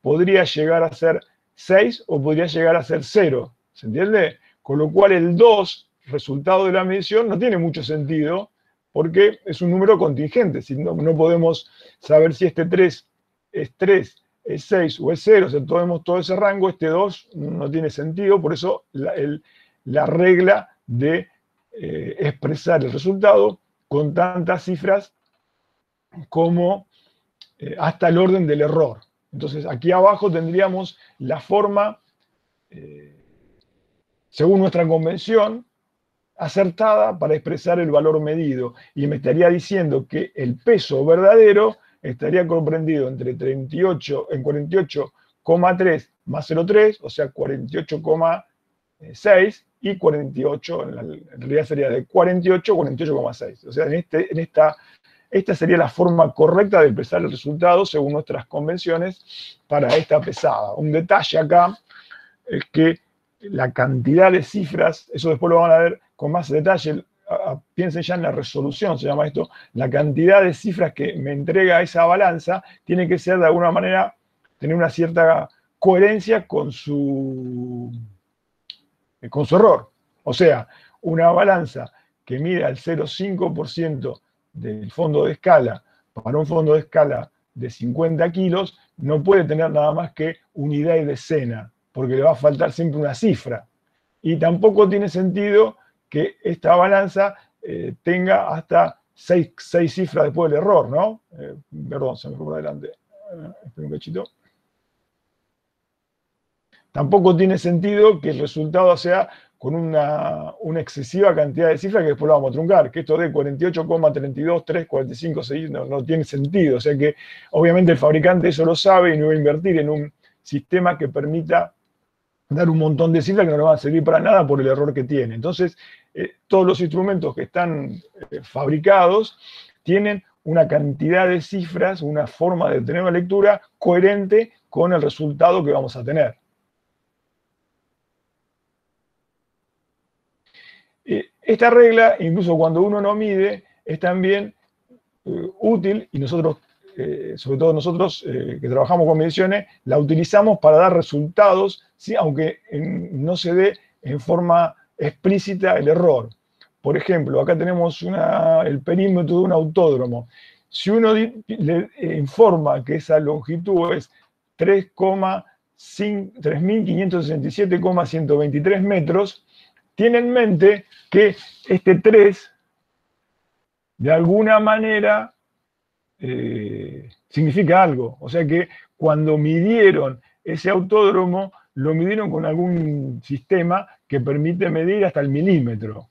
[SPEAKER 1] podría llegar a ser 6 o podría llegar a ser 0. ¿Se entiende? Con lo cual el 2, resultado de la medición, no tiene mucho sentido porque es un número contingente. Si no podemos saber si este 3 es 3, es 6 o es 0. Si tomemos todo ese rango, este 2 no tiene sentido. Por eso la regla de expresar el resultado con tantas cifras como hasta el orden del error. Entonces, aquí abajo tendríamos la forma, según nuestra convención, acertada para expresar el valor medido. Y me estaría diciendo que el peso verdadero estaría comprendido entre 48,3 más 0,3, o sea, 48,6 y 48, en realidad sería de 48,6. O sea, esta sería la forma correcta de expresar el resultado según nuestras convenciones para esta pesada. Un detalle acá es que la cantidad de cifras, eso después lo van a ver con más detalle, piensen ya en la resolución, se llama esto, la cantidad de cifras que me entrega esa balanza tiene que ser de alguna manera, tener una cierta coherencia con su error. O sea, una balanza que mida el 0,5% del fondo de escala para un fondo de escala de 50 kilos no puede tener nada más que unidad y decena, porque le va a faltar siempre una cifra. Y tampoco tiene sentido que esta balanza tenga hasta 6 cifras después del error, ¿no? Perdón, se me fue por adelante. Espera un cachito. Tampoco tiene sentido que el resultado sea con una excesiva cantidad de cifras que después lo vamos a truncar, que esto de 48,32, 3, 45, 6, no tiene sentido. O sea que obviamente el fabricante eso lo sabe y no va a invertir en un sistema que permita dar un montón de cifras que no le van a servir para nada por el error que tiene. Entonces, todos los instrumentos que están fabricados tienen una cantidad de cifras, una forma de tener una lectura coherente con el resultado que vamos a tener. Esta regla, incluso cuando uno no mide, es también útil, y nosotros, sobre todo nosotros que trabajamos con mediciones, la utilizamos para dar resultados, ¿sí? Aunque no se dé en forma explícita el error. Por ejemplo, acá tenemos el perímetro de un autódromo. Si uno le informa que esa longitud es 3.567,123 metros, tiene en mente que este 3, de alguna manera, significa algo. O sea que cuando midieron ese autódromo, lo midieron con algún sistema que permite medir hasta el milímetro.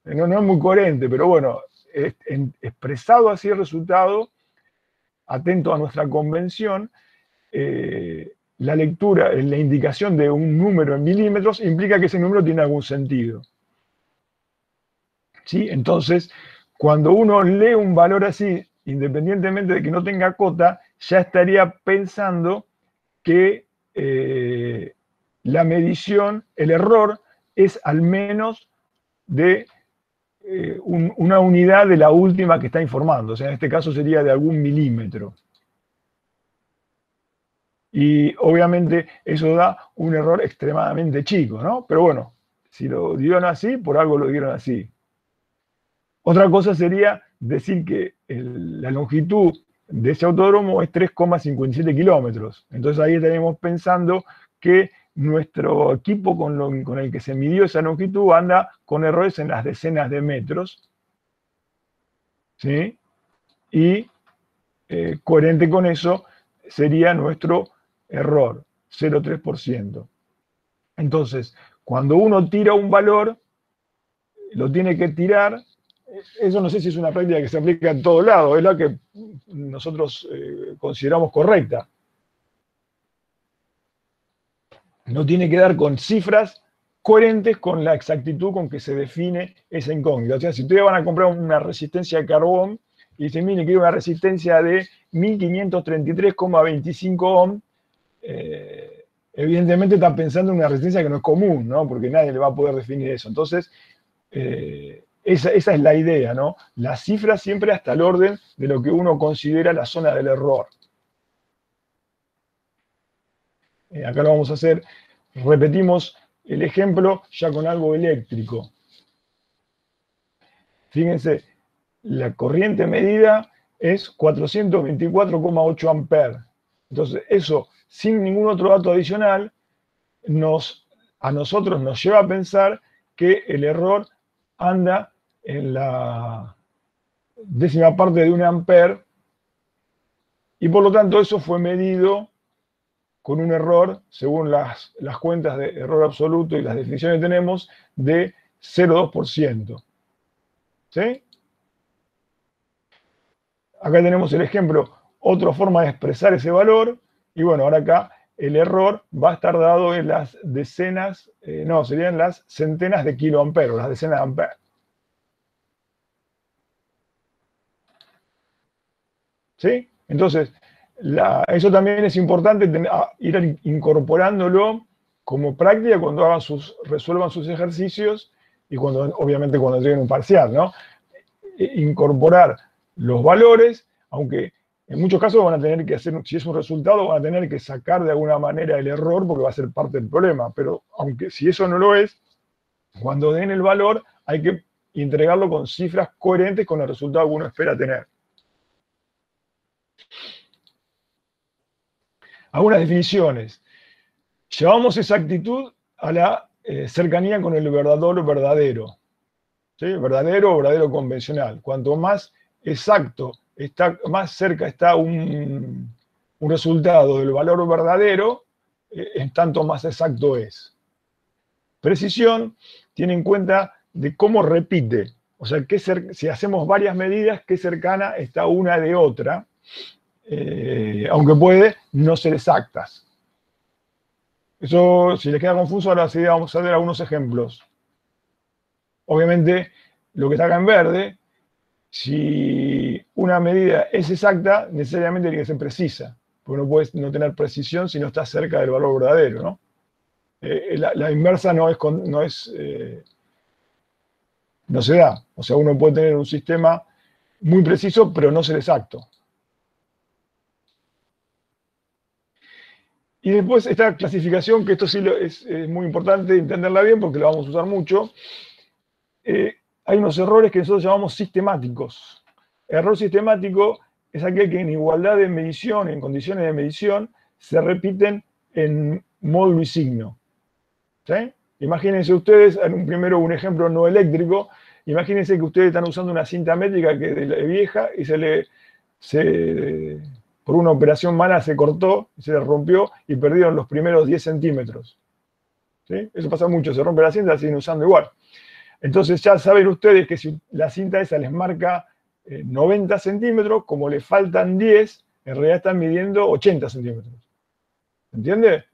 [SPEAKER 1] No es muy coherente, pero bueno, expresado así el resultado, atento a nuestra convención, la lectura, la indicación de un número en milímetros implica que ese número tiene algún sentido. ¿Sí? Entonces, cuando uno lee un valor así, independientemente de que no tenga cota, ya estaría pensando que la medición, el error, es al menos de una unidad de la última que está informando. O sea, en este caso sería de algún milímetro. Y obviamente eso da un error extremadamente chico, ¿no? Pero bueno, si lo dieron así, por algo lo dieron así. Otra cosa sería decir que la longitud de ese autódromo es 3,57 kilómetros. Entonces ahí estaríamos pensando que nuestro equipo con el que se midió esa longitud anda con errores en las decenas de metros, ¿sí? Y coherente con eso sería nuestro error, 0,3%. Entonces, cuando uno tira un valor, lo tiene que tirar. Eso no sé si es una práctica que se aplica en todo lado, es la que nosotros consideramos correcta. No tiene que dar con cifras coherentes con la exactitud con que se define esa incógnita. O sea, si ustedes van a comprar una resistencia de carbón y dicen, miren, quiero una resistencia de 1533,25 ohm, evidentemente están pensando en una resistencia que no es común, ¿no? Porque nadie le va a poder definir eso. Entonces, esa es la idea, ¿no? La cifra siempre hasta el orden de lo que uno considera la zona del error. Acá lo vamos a hacer, repetimos el ejemplo ya con algo eléctrico. Fíjense, la corriente medida es 424,8 amperes. Entonces, eso, sin ningún otro dato adicional, a nosotros nos lleva a pensar que el error anda en la décima parte de un ampere, y por lo tanto eso fue medido con un error, según las cuentas de error absoluto y las definiciones que tenemos, de 0,2%. ¿Sí? Acá tenemos el ejemplo, otra forma de expresar ese valor, y bueno, ahora acá el error va a estar dado en las decenas, serían las centenas de kiloamperes, las decenas de amperes. ¿Sí? Entonces, eso también es importante ir incorporándolo como práctica cuando resuelvan sus ejercicios y obviamente cuando lleguen un parcial, ¿no? Incorporar los valores, aunque en muchos casos van a tener que hacer, si es un resultado, van a tener que sacar de alguna manera el error porque va a ser parte del problema, pero aunque si eso no lo es, cuando den el valor hay que entregarlo con cifras coherentes con el resultado que uno espera tener. Algunas definiciones. Llevamos esa actitud a la cercanía con el verdadero. ¿Sí? Verdadero convencional. Cuanto más exacto, más cerca está un resultado del valor verdadero, en tanto más exacto es. Precisión tiene en cuenta de cómo repite. O sea, si hacemos varias medidas, qué cercana está una de otra. Aunque puede no ser exactas. Eso, si les queda confuso, ahora sí vamos a ver algunos ejemplos. Obviamente, lo que está acá en verde, si una medida es exacta, necesariamente tiene que ser precisa, porque no puedes no tener precisión si no está cerca del valor verdadero, ¿no? La inversa no se da. O sea, uno puede tener un sistema muy preciso, pero no ser exacto. Y después esta clasificación, que esto sí es muy importante entenderla bien porque la vamos a usar mucho. Hay unos errores que nosotros llamamos sistemáticos. Error sistemático es aquel que en igualdad de medición, en condiciones de medición, se repiten en módulo y signo. ¿Sí? Imagínense ustedes, primero un ejemplo no eléctrico, imagínense que ustedes están usando una cinta métrica que es vieja y por una operación mala se cortó, se rompió y perdieron los primeros 10 centímetros. ¿Sí? Eso pasa mucho, se rompe la cinta, la siguen usando igual. Entonces ya saben ustedes que si la cinta esa les marca 90 centímetros, como le faltan 10, en realidad están midiendo 80 centímetros. ¿Entiende?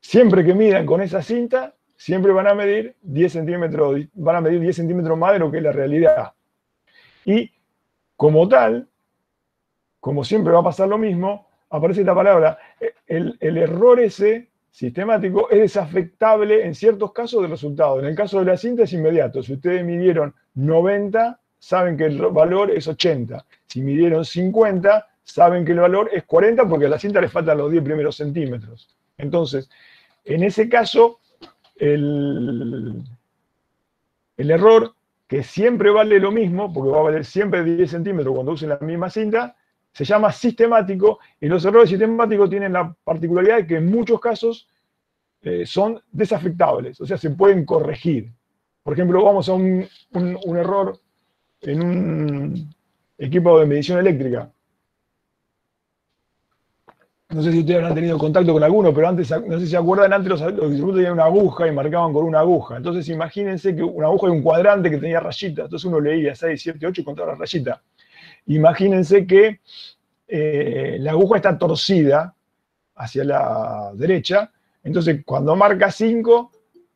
[SPEAKER 1] Siempre que midan con esa cinta, siempre van a medir 10 centímetros más de lo que es la realidad. Y como tal, como siempre va a pasar lo mismo, aparece esta palabra, el error ese sistemático es desafectable en ciertos casos del resultado. En el caso de la cinta es inmediato. Si ustedes midieron 90, saben que el valor es 80. Si midieron 50, saben que el valor es 40 porque a la cinta le faltan los 10 primeros centímetros. Entonces, en ese caso, el error que siempre vale lo mismo, porque va a valer siempre 10 centímetros cuando usen la misma cinta, se llama sistemático, y los errores sistemáticos tienen la particularidad de que en muchos casos son desafectables, o sea, se pueden corregir. Por ejemplo, vamos a un error en un equipo de medición eléctrica. No sé si ustedes habrán tenido contacto con alguno, pero antes, no sé si se acuerdan, antes los instrumentos tenían una aguja y marcaban con una aguja. Entonces imagínense que una aguja era un cuadrante que tenía rayitas. Entonces uno leía 6, 7, 8 y contaba la rayita. Imagínense que la aguja está torcida hacia la derecha. Entonces cuando marca 5,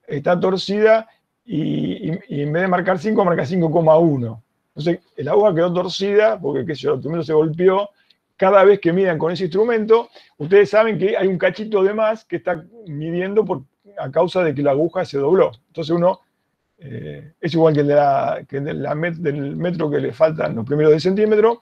[SPEAKER 1] está torcida y en vez de marcar 5, marca 5,1. Entonces la aguja quedó torcida porque qué sé yo, el instrumento se golpeó. Cada vez que midan con ese instrumento, ustedes saben que hay un cachito de más que está midiendo a causa de que la aguja se dobló. Entonces uno, es igual que del metro que le faltan los primeros 10 centímetros,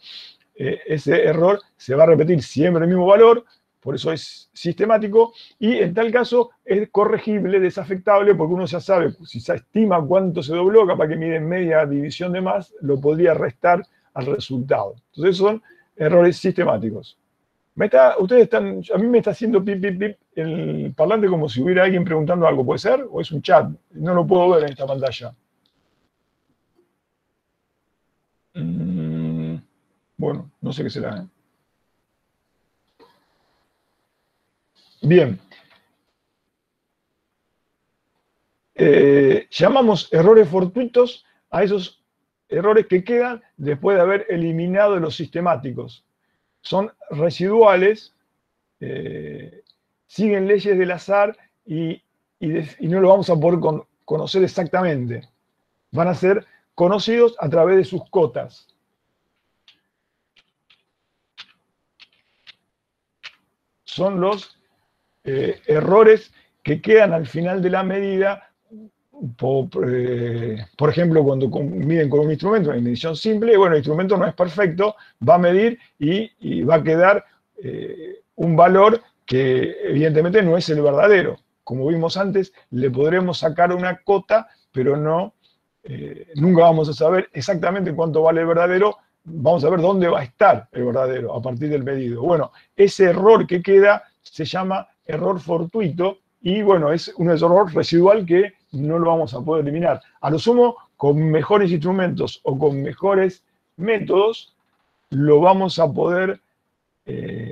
[SPEAKER 1] ese error se va a repetir siempre el mismo valor, por eso es sistemático, y en tal caso es corregible, desafectable, porque uno ya sabe, si se estima cuánto se dobló, capaz que mide media división de más, lo podría restar al resultado. Entonces esos son errores sistemáticos. A mí me está haciendo pip, pip, pip el parlante como si hubiera alguien preguntando algo. ¿Puede ser? ¿O es un chat? No lo puedo ver en esta pantalla. Bueno, no sé qué será. Bien. Llamamos errores fortuitos a esos errores que quedan después de haber eliminado los sistemáticos. Son residuales, siguen leyes del azar y no lo vamos a poder conocer exactamente. Van a ser conocidos a través de sus cotas. Son los errores que quedan al final de la medida. Por ejemplo, cuando miden con un instrumento, una medición simple, bueno, el instrumento no es perfecto, va a medir y va a quedar un valor que evidentemente no es el verdadero. Como vimos antes, le podremos sacar una cota, pero nunca vamos a saber exactamente cuánto vale el verdadero, vamos a ver dónde va a estar el verdadero a partir del medido. Bueno, ese error que queda se llama error fortuito, y bueno, es un error residual que no lo vamos a poder eliminar. A lo sumo, con mejores instrumentos o con mejores métodos, lo vamos a poder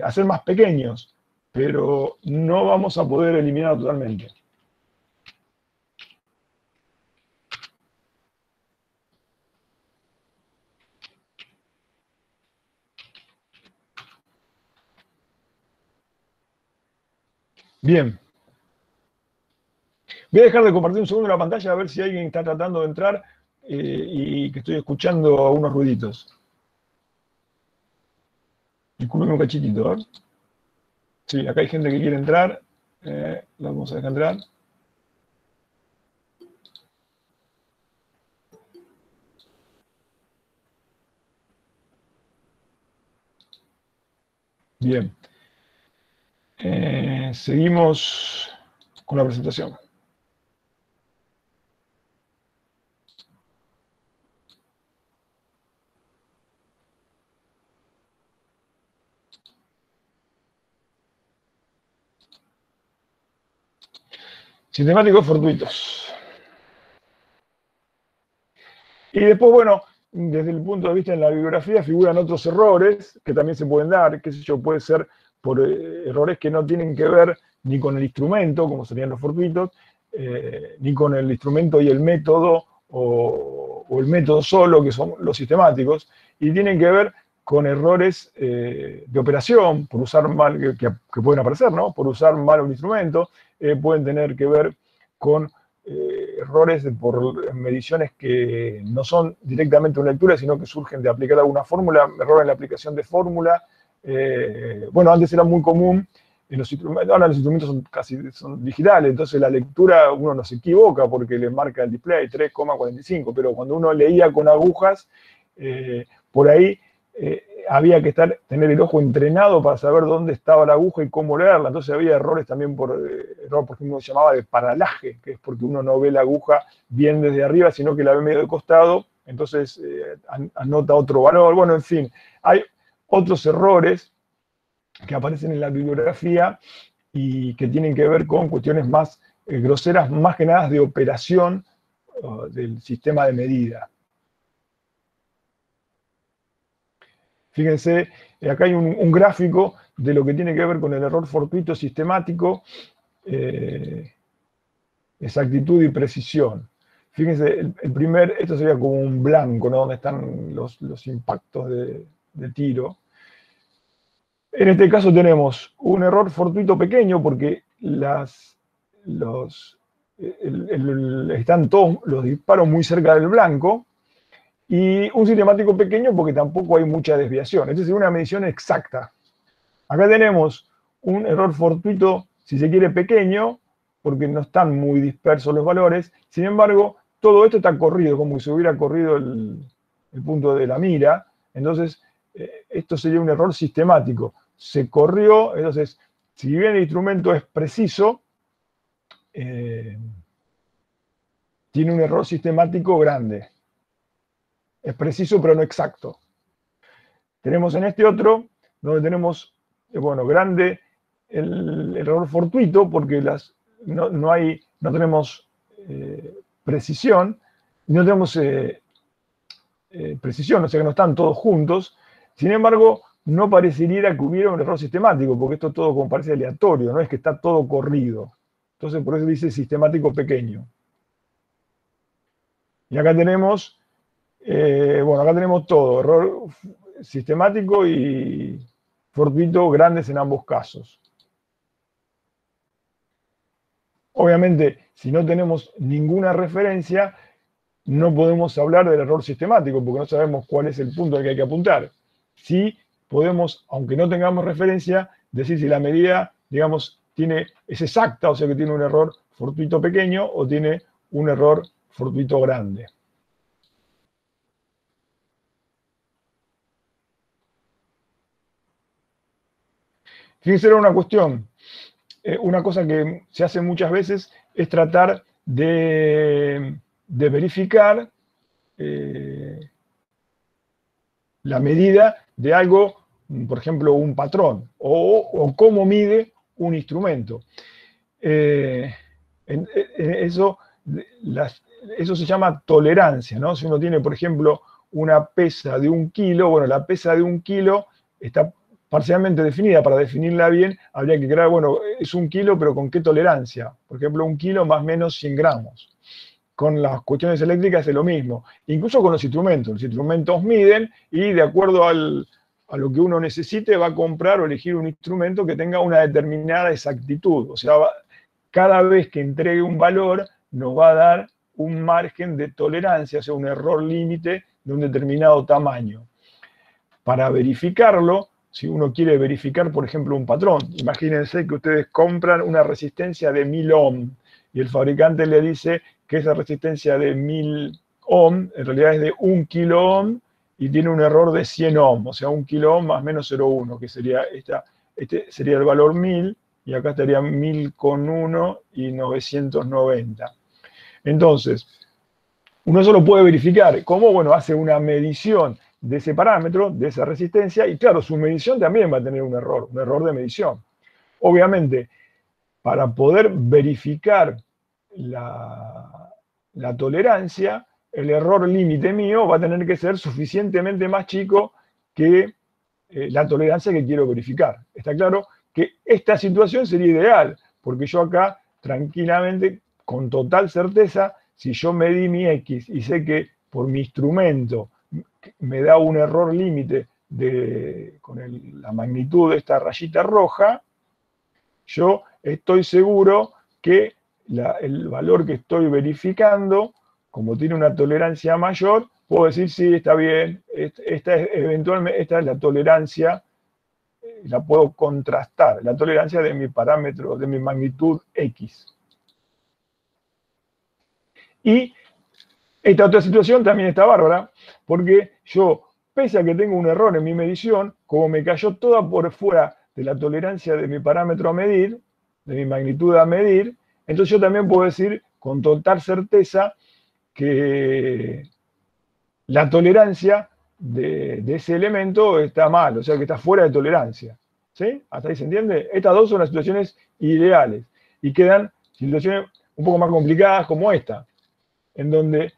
[SPEAKER 1] hacer más pequeños, pero no vamos a poder eliminarlo totalmente. Bien. Voy a dejar de compartir un segundo la pantalla a ver si alguien está tratando de entrar y que estoy escuchando unos ruiditos. Disculpen un cachitito, ¿eh? Sí, acá hay gente que quiere entrar. La vamos a dejar entrar. Bien. Seguimos con la presentación. Sistemáticos fortuitos. Y después, bueno, desde el punto de vista de la bibliografía figuran otros errores que también se pueden dar, qué sé yo, puede ser por errores que no tienen que ver ni con el instrumento, como serían los fortuitos, ni con el instrumento y el método, o el método solo, que son los sistemáticos, y tienen que ver con errores de operación, por usar mal, que pueden aparecer, ¿no? Por usar mal un instrumento, pueden tener que ver con errores por mediciones que no son directamente una lectura, sino que surgen de aplicar alguna fórmula, error en la aplicación de fórmula. Bueno, antes era muy común en los instrumentos, ahora los instrumentos son digitales, entonces la lectura uno no se equivoca porque le marca el display 3,45, pero cuando uno leía con agujas, por ahí había que tener el ojo entrenado para saber dónde estaba la aguja y cómo leerla. Entonces había errores también error, por ejemplo, se llamaba de paralaje, que es porque uno no ve la aguja bien desde arriba, sino que la ve medio de costado, entonces anota otro valor. Bueno, en fin, hay otros errores que aparecen en la bibliografía y que tienen que ver con cuestiones más groseras, más que nada de operación del sistema de medida. Fíjense, acá hay un gráfico de lo que tiene que ver con el error fortuito sistemático, exactitud y precisión. Fíjense, esto sería como un blanco, ¿no? Donde están los impactos de tiro. En este caso tenemos un error fortuito pequeño porque están todos los disparos muy cerca del blanco, y un sistemático pequeño porque tampoco hay mucha desviación. Esta es una medición exacta. Acá tenemos un error fortuito, si se quiere, pequeño, porque no están muy dispersos los valores. Sin embargo, todo esto está corrido, como si se hubiera corrido el punto de la mira. Entonces, esto sería un error sistemático. Se corrió, entonces, si bien el instrumento es preciso, tiene un error sistemático grande. Es preciso, pero no exacto. Tenemos en este otro, donde tenemos, grande el error fortuito, porque no tenemos precisión, no tenemos precisión, o sea que no están todos juntos. Sin embargo, no parecería que hubiera un error sistemático, porque esto todo como parece aleatorio, no es que está todo corrido. Entonces, por eso dice sistemático pequeño. Y acá tenemos... acá tenemos todo, error sistemático y fortuito grandes en ambos casos. Obviamente, si no tenemos ninguna referencia, no podemos hablar del error sistemático, porque no sabemos cuál es el punto al que hay que apuntar. Sí podemos, aunque no tengamos referencia, decir si la medida, digamos, es exacta, o sea que tiene un error fortuito pequeño o tiene un error fortuito grande. Fíjense, era una cuestión, una cosa que se hace muchas veces es tratar de verificar la medida de algo, por ejemplo, un patrón, o cómo mide un instrumento. Eso se llama tolerancia, ¿no? Si uno tiene, por ejemplo, una pesa de 1 kilo, bueno, la pesa de 1 kilo está parcialmente definida. Para definirla bien, habría que crear, es 1 kilo, pero ¿con qué tolerancia? Por ejemplo, 1 kilo más o menos 100 gramos. Con las cuestiones eléctricas es lo mismo. Incluso con los instrumentos miden y de acuerdo a lo que uno necesite va a comprar o elegir un instrumento que tenga una determinada exactitud. O sea, cada vez que entregue un valor nos va a dar un margen de tolerancia, o sea, un error límite de un determinado tamaño. Para verificarlo, si uno quiere verificar, por ejemplo, un patrón, imagínense que ustedes compran una resistencia de 1000 ohm y el fabricante le dice que esa resistencia de 1000 ohm en realidad es de 1 kilo ohm y tiene un error de 100 ohm, o sea, 1 kilo ohm más menos 0,1, que sería este sería el valor 1000, y acá estaría 1000 con 1 y 990. Entonces, uno solo puede verificar cómo, hace una medición de ese parámetro, de esa resistencia, y claro, su medición también va a tener un error de medición. Obviamente, para poder verificar la tolerancia, el error límite mío va a tener que ser suficientemente más chico que la tolerancia que quiero verificar. Está claro que esta situación sería ideal, porque yo acá tranquilamente, con total certeza, si yo medí mi X y sé que por mi instrumento me da un error límite con la magnitud de esta rayita roja, yo estoy seguro que el valor que estoy verificando, como tiene una tolerancia mayor, puedo decir, sí, está bien, eventualmente esta es la tolerancia, la puedo contrastar, la tolerancia de mi parámetro, de mi magnitud X. Y esta otra situación también está bárbara, porque yo pese a que tengo un error en mi medición, como me cayó toda por fuera de la tolerancia de mi parámetro a medir, de mi magnitud a medir, entonces yo también puedo decir con total certeza que la tolerancia de ese elemento está mal, o sea que está fuera de tolerancia. ¿Sí? ¿Hasta ahí se entiende? Estas dos son las situaciones ideales. Y quedan situaciones un poco más complicadas como esta, en donde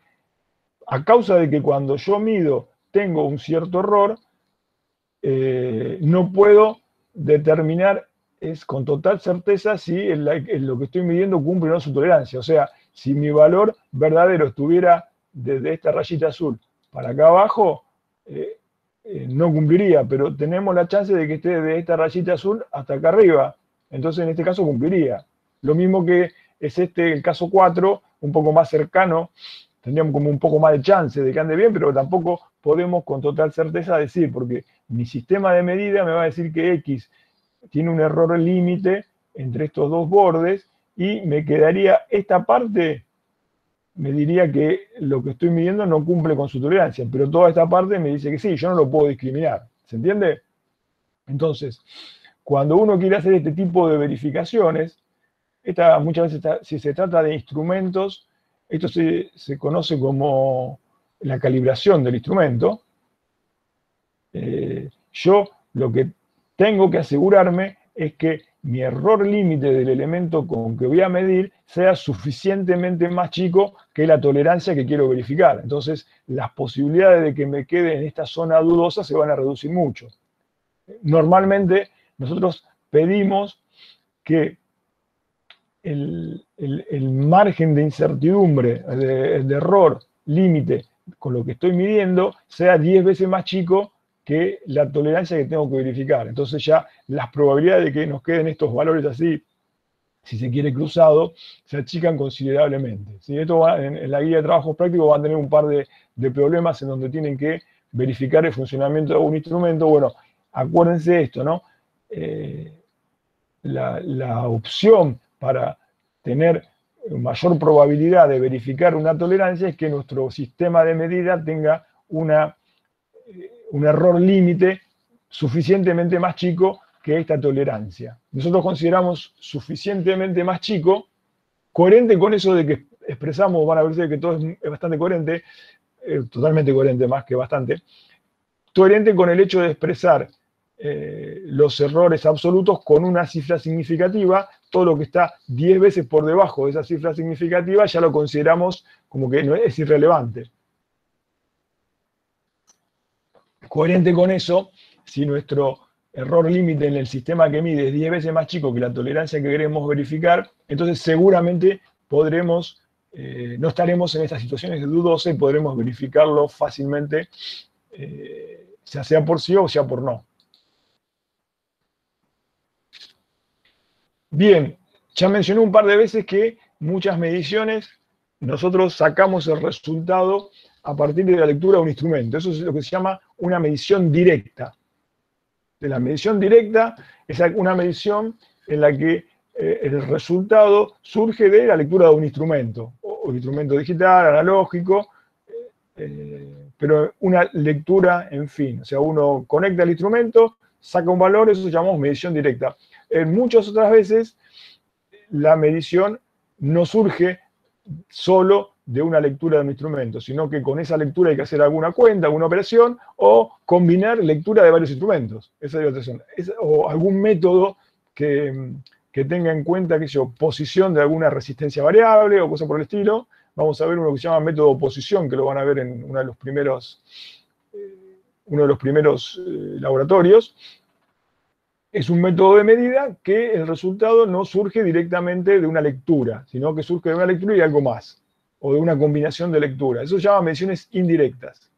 [SPEAKER 1] a causa de que cuando yo mido tengo un cierto error, no puedo determinar con total certeza si lo que estoy midiendo cumple o no su tolerancia. O sea, si mi valor verdadero estuviera desde esta rayita azul para acá abajo, no cumpliría, pero tenemos la chance de que esté de esta rayita azul hasta acá arriba. Entonces, en este caso cumpliría. Lo mismo que es el caso 4, un poco más cercano, tendríamos como un poco más de chance de que ande bien, pero tampoco podemos con total certeza decir, porque mi sistema de medida me va a decir que X tiene un error límite entre estos dos bordes y me quedaría esta parte, me diría que lo que estoy midiendo no cumple con su tolerancia, pero toda esta parte me dice que sí, yo no lo puedo discriminar. ¿Se entiende? Entonces, cuando uno quiere hacer este tipo de verificaciones, muchas veces si se trata de instrumentos, esto se conoce como la calibración del instrumento. Yo lo que tengo que asegurarme es que mi error límite del elemento con que voy a medir sea suficientemente más chico que la tolerancia que quiero verificar. Entonces, las posibilidades de que me quede en esta zona dudosa se van a reducir mucho. Normalmente, nosotros pedimos que el margen de incertidumbre, de error límite con lo que estoy midiendo, sea 10 veces más chico que la tolerancia que tengo que verificar. Entonces ya las probabilidades de que nos queden estos valores así, si se quiere cruzado, se achican considerablemente. ¿Sí? Esto va, en la guía de trabajos prácticos van a tener un par de problemas en donde tienen que verificar el funcionamiento de un instrumento. Bueno, acuérdense esto, ¿no? La opción para tener mayor probabilidad de verificar una tolerancia es que nuestro sistema de medida tenga un error límite suficientemente más chico que esta tolerancia. Nosotros consideramos suficientemente más chico, coherente con eso de que expresamos, van a ver que todo es bastante coherente, totalmente coherente más que bastante, coherente con el hecho de expresar los errores absolutos con una cifra significativa. Todo lo que está 10 veces por debajo de esa cifra significativa ya lo consideramos como que no es irrelevante. Coherente con eso, si nuestro error límite en el sistema que mide es 10 veces más chico que la tolerancia que queremos verificar, entonces seguramente podremos, no estaremos en estas situaciones de dudosa y podremos verificarlo fácilmente, sea por sí o sea por no. Bien, ya mencioné un par de veces que muchas mediciones nosotros sacamos el resultado a partir de la lectura de un instrumento. Eso es lo que se llama una medición directa. De la medición directa es una medición en la que el resultado surge de la lectura de un instrumento, o instrumento digital, analógico, pero una lectura, en fin. O sea, uno conecta el instrumento, saca un valor, eso llamamos medición directa. En muchas otras veces, la medición no surge solo de una lectura de un instrumento, sino que con esa lectura hay que hacer alguna cuenta, alguna operación, o combinar lectura de varios instrumentos. Esa es otra opción. O algún método que tenga en cuenta, qué sé yo, posición de alguna resistencia variable o cosa por el estilo. Vamos a ver uno que se llama método de oposición, que lo van a ver en uno de los primeros laboratorios. Es un método de medida que el resultado no surge directamente de una lectura, sino que surge de una lectura y algo más, o de una combinación de lecturas. Eso se llama mediciones indirectas.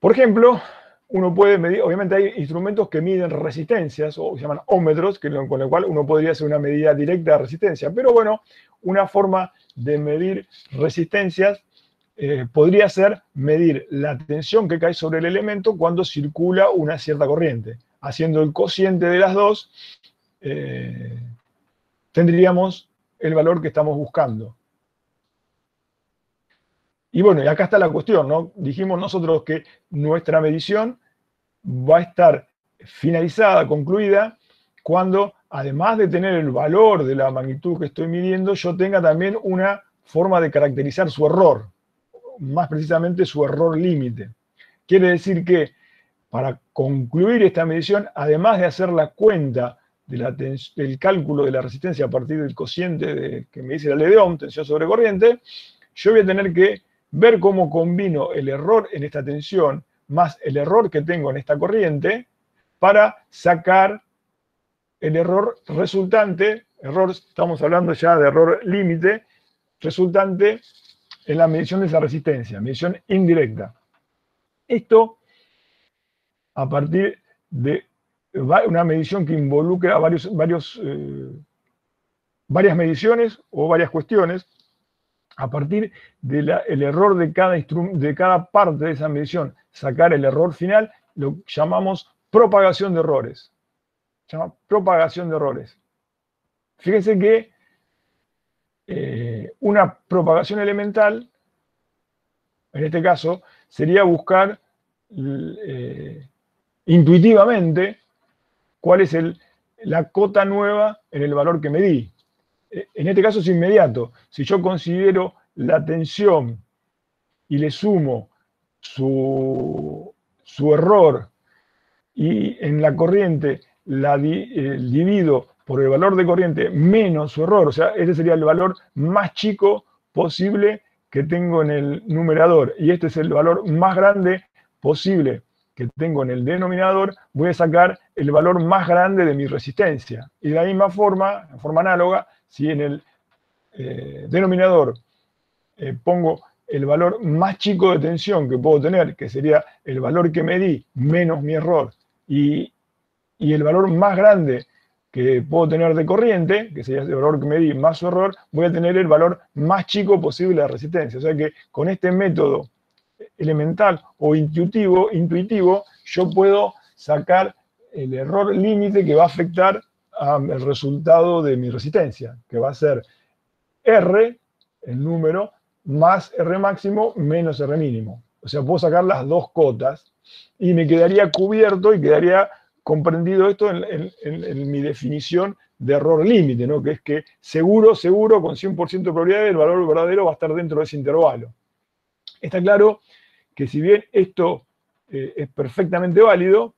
[SPEAKER 1] Por ejemplo, uno puede medir, obviamente hay instrumentos que miden resistencias, o se llaman ómetros, con lo cual uno podría hacer una medida directa de resistencia. Pero bueno, una forma de medir resistencias podría ser medir la tensión que cae sobre el elemento cuando circula una cierta corriente. Haciendo el cociente de las dos, tendríamos el valor que estamos buscando. Y bueno, y acá está la cuestión, ¿no? Dijimos nosotros que nuestra medición va a estar finalizada, concluida, cuando además de tener el valor de la magnitud que estoy midiendo, yo tenga también una forma de caracterizar su error, más precisamente su error límite. Quiere decir que para concluir esta medición, además de hacer la cuenta del cálculo de la resistencia a partir del cociente que me dice la ley de Ohm, tensión sobre corriente, yo voy a tener que ver cómo combino el error en esta tensión más el error que tengo en esta corriente para sacar el error resultante, estamos hablando ya de error límite, resultante en la medición de esa resistencia, medición indirecta. Esto a partir de una medición que involucra varias mediciones o varias cuestiones, a partir del error de cada parte de esa medición, sacar el error final, lo llamamos propagación de errores. Se llama propagación de errores. Fíjense que una propagación elemental, en este caso, sería buscar intuitivamente cuál es la cota nueva en el valor que medí. En este caso es inmediato. Si yo considero la tensión y le sumo su error y en la corriente la divido por el valor de corriente menos su error, o sea, este sería el valor más chico posible que tengo en el numerador y este es el valor más grande posible que tengo en el denominador, voy a sacar el valor más grande de mi resistencia. Y de la misma forma, en forma análoga, si en el denominador pongo el valor más chico de tensión que puedo tener, que sería el valor que medí menos mi error, y el valor más grande que puedo tener de corriente, que sería el valor que medí más su error, voy a tener el valor más chico posible de resistencia. O sea que con este método elemental o intuitivo, yo puedo sacar el error límite que va a afectar al resultado de mi resistencia, que va a ser R, el número, más R máximo menos R mínimo. O sea, puedo sacar las dos cotas y me quedaría cubierto y quedaría comprendido esto en mi definición de error límite, ¿no? Que es que seguro, con 100% de probabilidad, el valor verdadero va a estar dentro de ese intervalo. Está claro que si bien esto es perfectamente válido,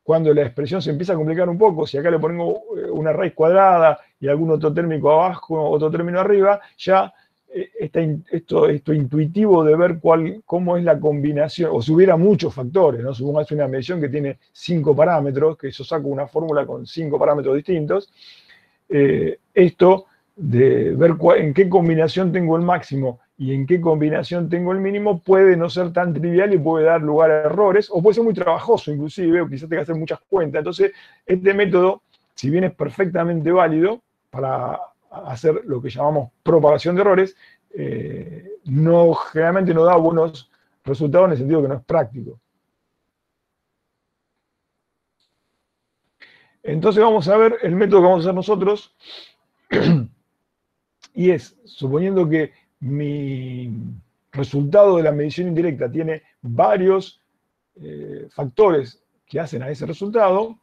[SPEAKER 1] cuando la expresión se empieza a complicar un poco, si acá le pongo una raíz cuadrada y algún otro término abajo, otro término arriba, ya esto intuitivo de ver cómo es la combinación, o si hubiera muchos factores, ¿no? Supongamos una medición que tiene 5 parámetros, que yo saco una fórmula con 5 parámetros distintos, esto de ver en qué combinación tengo el máximo y en qué combinación tengo el mínimo puede no ser tan trivial y puede dar lugar a errores, o puede ser muy trabajoso inclusive, o quizás tenga que hacer muchas cuentas. Entonces, este método, si bien es perfectamente válido para hacer lo que llamamos propagación de errores, generalmente no da buenos resultados en el sentido que no es práctico. Entonces vamos a ver el método que vamos a hacer nosotros, y es, suponiendo que mi resultado de la medición indirecta tiene varios factores que hacen a ese resultado,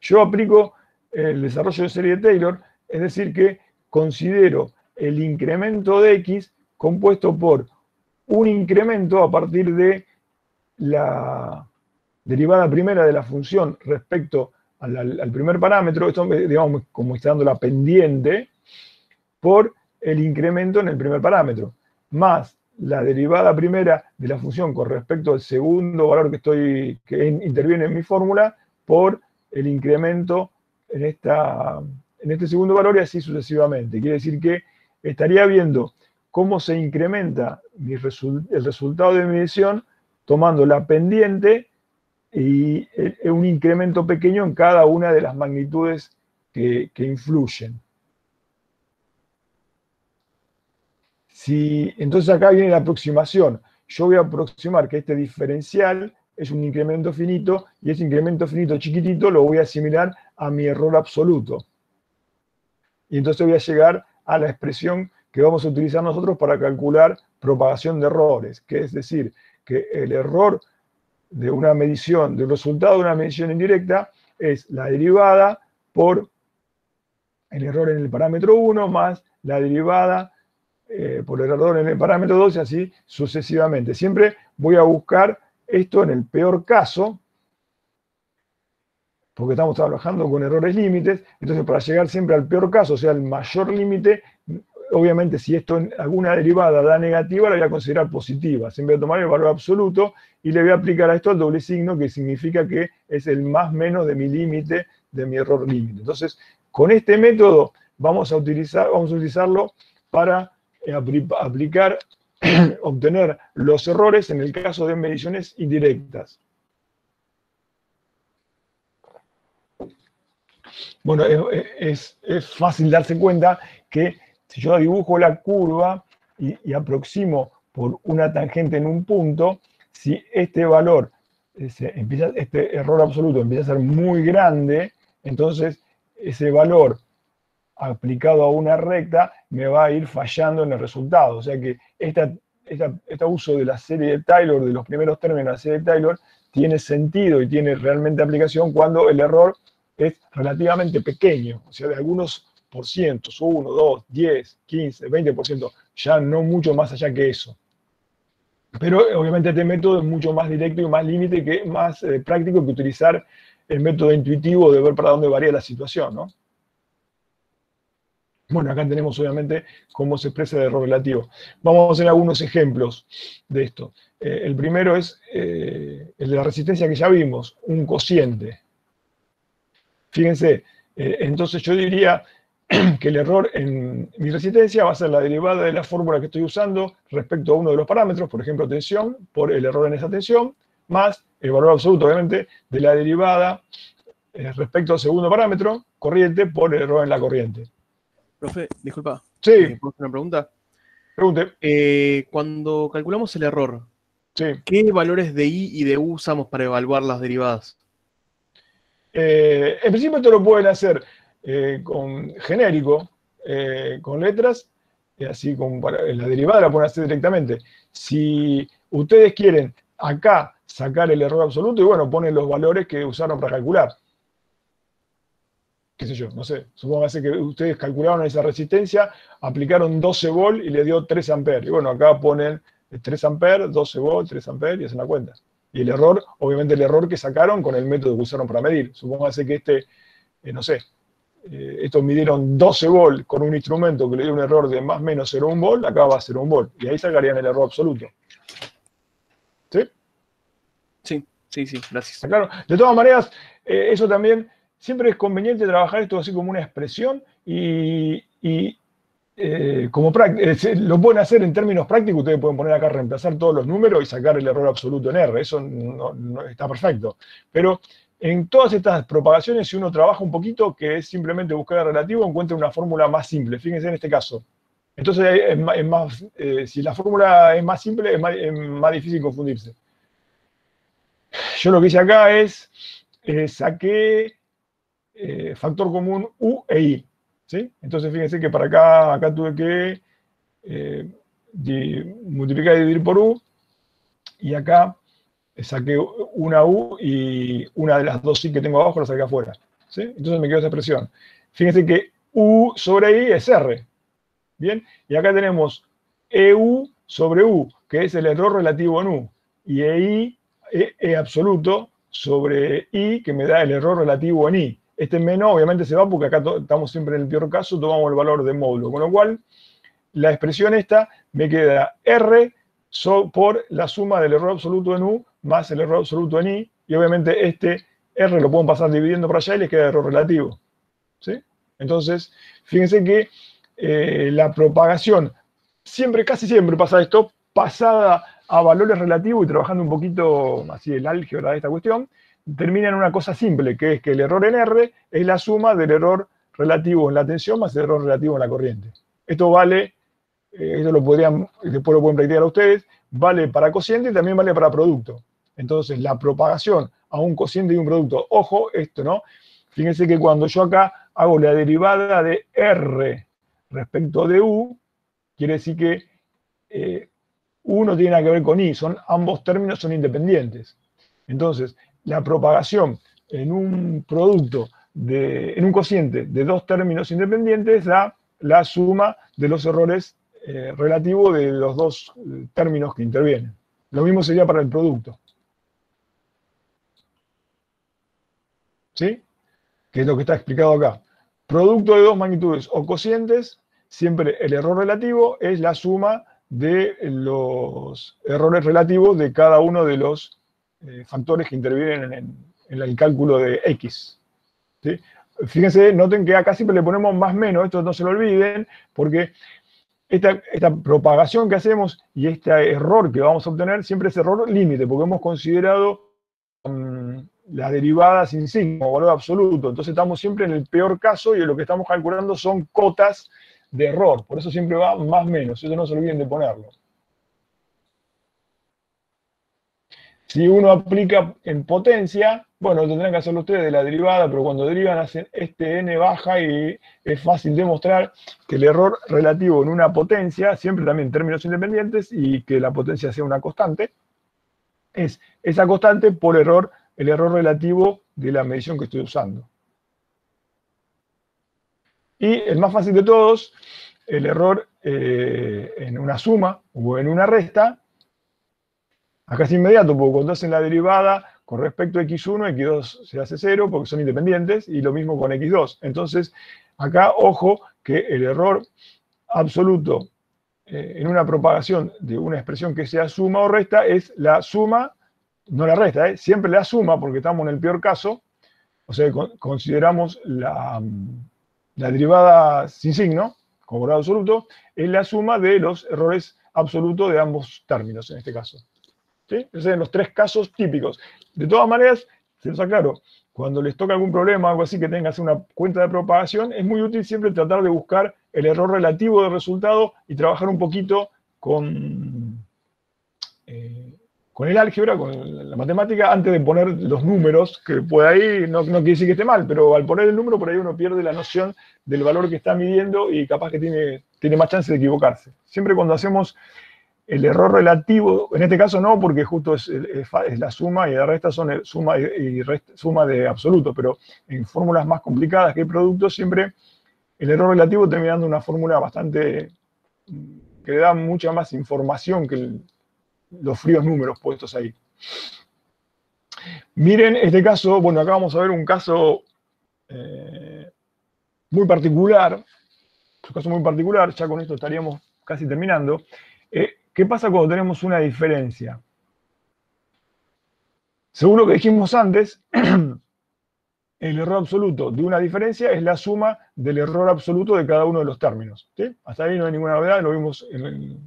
[SPEAKER 1] yo aplico el desarrollo de serie de Taylor, es decir, que considero el incremento de X compuesto por un incremento a partir de la derivada primera de la función respecto al primer parámetro, esto digamos como está dando la pendiente, por el incremento en el primer parámetro, más la derivada primera de la función con respecto al segundo valor que interviene en mi fórmula, por el incremento en este segundo valor y así sucesivamente. Quiere decir que estaría viendo cómo se incrementa el resultado de mi medición tomando la pendiente y un incremento pequeño en cada una de las magnitudes que influyen. Entonces acá viene la aproximación. Yo voy a aproximar que este diferencial es un incremento finito y ese incremento finito chiquitito lo voy a asimilar a mi error absoluto. Y entonces voy a llegar a la expresión que vamos a utilizar nosotros para calcular propagación de errores, que es decir, que el error de una medición, del resultado de una medición indirecta, es la derivada por el error en el parámetro 1 más la derivada por el error en el parámetro 2 y así sucesivamente. Siempre voy a buscar esto en el peor caso, porque estamos trabajando con errores límites, entonces para llegar siempre al peor caso, o sea, el mayor límite, obviamente si esto en alguna derivada da negativa, la voy a considerar positiva. Siempre voy a tomar el valor absoluto y le voy a aplicar a esto el doble signo, que significa que es el más menos de mi límite, de mi error límite. Entonces, con este método vamos a utilizarlo para aplicar, obtener los errores en el caso de mediciones indirectas. Bueno, es fácil darse cuenta que si yo dibujo la curva y aproximo por una tangente en un punto, si este valor, este error absoluto empieza a ser muy grande, entonces ese valor aplicado a una recta me va a ir fallando en el resultado. O sea que este uso de la serie de Taylor, de los primeros términos de la serie de Taylor, tiene sentido y tiene realmente aplicación cuando el error es relativamente pequeño, o sea, de algunos por cientos, 1, 2, 10, 15, 20%, ya no mucho más allá que eso. Pero obviamente este método es mucho más directo y más límite, que más práctico que utilizar el método intuitivo de ver para dónde varía la situación, ¿no? Bueno, acá tenemos obviamente cómo se expresa el error relativo. Vamos a hacer algunos ejemplos de esto. El primero es el de la resistencia que ya vimos, un cociente. Fíjense, entonces yo diría que el error en mi resistencia va a ser la derivada de la fórmula que estoy usando respecto a uno de los parámetros, por ejemplo, tensión, por el error en esa tensión, más el valor absoluto, obviamente, de la derivada respecto al segundo parámetro, corriente, por el error en la corriente.
[SPEAKER 2] Profe, disculpa.
[SPEAKER 1] Sí.
[SPEAKER 2] ¿Puedo hacer una pregunta?
[SPEAKER 1] Pregunte.
[SPEAKER 2] Cuando calculamos el error,
[SPEAKER 1] Sí.
[SPEAKER 2] ¿qué valores de I y de U usamos para evaluar las derivadas?
[SPEAKER 1] En principio esto lo pueden hacer con genérico, con letras, así como la derivada la pueden hacer directamente. Si ustedes quieren acá sacar el error absoluto, y bueno, ponen los valores que usaron para calcular. Qué sé yo, no sé, supóngase que ustedes calcularon esa resistencia, aplicaron 12 volt y le dio 3 amperes. Y bueno, acá ponen 3 amperes, 12 volt, 3 amperes y hacen la cuenta. Y el error, obviamente el error que sacaron con el método que usaron para medir. Supóngase que no sé, estos midieron 12 volt con un instrumento que le dio un error de más o menos 0,1 volt, acá va a 0,1 volt. Y ahí sacarían el error absoluto. ¿Sí?
[SPEAKER 2] Sí, gracias.
[SPEAKER 1] Claro. De todas maneras, eso también, siempre es conveniente trabajar esto así como una expresión como lo pueden hacer en términos prácticos, ustedes pueden poner acá, reemplazar todos los números y sacar el error absoluto en R, eso no está perfecto. Pero en todas estas propagaciones, si uno trabaja un poquito, que es simplemente buscar el relativo, encuentra una fórmula más simple. Fíjense en este caso. Entonces, si la fórmula es más simple, es más difícil confundirse. Yo lo que hice acá es, saqué factor común U e I. ¿Sí? Entonces fíjense que para acá tuve que multiplicar y dividir por U, y acá saqué una U y una de las dos I que tengo abajo la saqué afuera. ¿Sí? Entonces me quedó esa expresión. Fíjense que U sobre I es R. ¿Bien? Y acá tenemos EU sobre U, que es el error relativo en U, y EI, E absoluto sobre I, que me da el error relativo en I. Este menos obviamente se va porque acá estamos siempre en el peor caso, tomamos el valor de módulo. Con lo cual, la expresión esta me queda R por la suma del error absoluto en U más el error absoluto en I. Y obviamente este R lo pueden pasar dividiendo para allá y les queda error relativo. ¿Sí? Entonces, fíjense que la propagación, casi siempre pasa esto, pasada a valores relativos y trabajando un poquito así el álgebra de esta cuestión, termina en una cosa simple, que es que el error en R es la suma del error relativo en la tensión más el error relativo en la corriente. Esto vale, esto después lo pueden practicar a ustedes, vale para cociente y también vale para producto. Entonces, la propagación a un cociente y un producto, ojo, esto, ¿no? Fíjense que cuando yo acá hago la derivada de R respecto de U, quiere decir que U no tiene nada que ver con I, ambos términos son independientes. Entonces, la propagación en un producto, en un cociente de dos términos independientes da la suma de los errores relativos de los dos términos que intervienen. Lo mismo sería para el producto. ¿Sí? Que es lo que está explicado acá. Producto de dos magnitudes o cocientes, siempre el error relativo es la suma de los errores relativos de cada uno de los factores que intervienen en el cálculo de X. ¿Sí? Fíjense, noten que acá siempre le ponemos más menos, esto no se lo olviden, porque esta propagación que hacemos y este error que vamos a obtener siempre es error límite, porque hemos considerado la derivada sin signo, valor absoluto. Entonces estamos siempre en el peor caso y lo que estamos calculando son cotas de error. Por eso siempre va más menos. Eso no se olviden de ponerlo. Si uno aplica en potencia, bueno, tendrán que hacerlo ustedes de la derivada, pero cuando derivan hacen este n baja y es fácil demostrar que el error relativo en una potencia, siempre también en términos independientes, y que la potencia sea una constante, es esa constante por el error relativo de la medición que estoy usando. Y el más fácil de todos, el error en una suma o en una resta, acá es inmediato, porque cuando hacen la derivada con respecto a x1, x2 se hace 0 porque son independientes, y lo mismo con x2. Entonces, acá, ojo, que el error absoluto en una propagación de una expresión que sea suma o resta es la suma, no la resta, siempre la suma, porque estamos en el peor caso, o sea, consideramos la derivada sin signo, como grado absoluto, es la suma de los errores absolutos de ambos términos, en este caso. ¿Sí? Esos son los tres casos típicos. De todas maneras, se los aclaro, cuando les toca algún problema o algo así que tengas una cuenta de propagación, es muy útil siempre tratar de buscar el error relativo del resultado y trabajar un poquito con el álgebra, con la matemática, antes de poner los números, que puede ahí, no quiere decir que esté mal, pero al poner el número por ahí uno pierde la noción del valor que está midiendo y capaz que tiene más chance de equivocarse. Siempre cuando hacemos el error relativo, en este caso no, porque justo es la suma y la resta son suma de absoluto, pero en fórmulas más complicadas que hay productos, siempre el error relativo termina dando una fórmula bastante, que le da mucha más información que los fríos números puestos ahí. Miren este caso, bueno, acá vamos a ver un caso muy particular, ya con esto estaríamos casi terminando. ¿Qué pasa cuando tenemos una diferencia? Según lo que dijimos antes, el error absoluto de una diferencia es la suma del error absoluto de cada uno de los términos. ¿Sí? Hasta ahí no hay ninguna novedad, lo vimos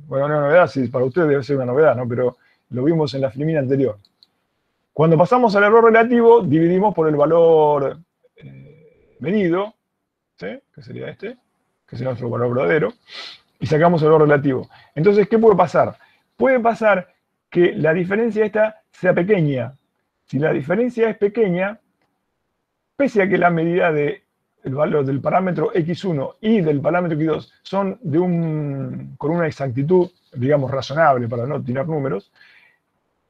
[SPEAKER 1] bueno, una novedad, sí, para ustedes debe ser una novedad, ¿no? Pero lo vimos en la filmina anterior. Cuando pasamos al error relativo, dividimos por el valor medido, ¿sí? Que sería este, que sería nuestro valor verdadero, y sacamos el error relativo. Entonces, ¿qué puede pasar? Puede pasar que la diferencia esta sea pequeña. Si la diferencia es pequeña, pese a que la medida del valor del parámetro x1 y del parámetro x2 son con una exactitud, digamos, razonable para no tener números,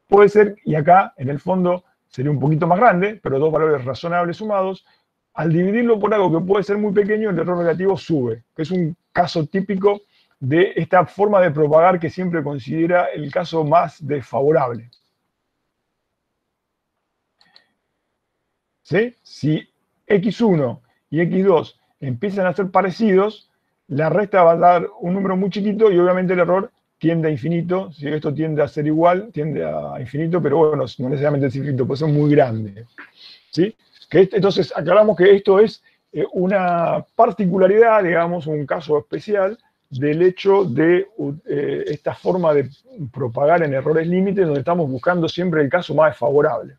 [SPEAKER 1] puede ser, y acá en el fondo sería un poquito más grande, pero dos valores razonables sumados, al dividirlo por algo que puede ser muy pequeño, el error relativo sube, que es un caso típico de esta forma de propagar que siempre considera el caso más desfavorable. ¿Sí? Si x1 y x2 empiezan a ser parecidos, la resta va a dar un número muy chiquito y obviamente el error tiende a infinito. Si esto tiende a ser igual, tiende a infinito, pero bueno, no necesariamente es infinito, puede ser muy grande. ¿Sí? Entonces, aclaramos que esto es una particularidad, digamos, un caso especial del hecho de esta forma de propagar en errores límites, donde estamos buscando siempre el caso más desfavorable.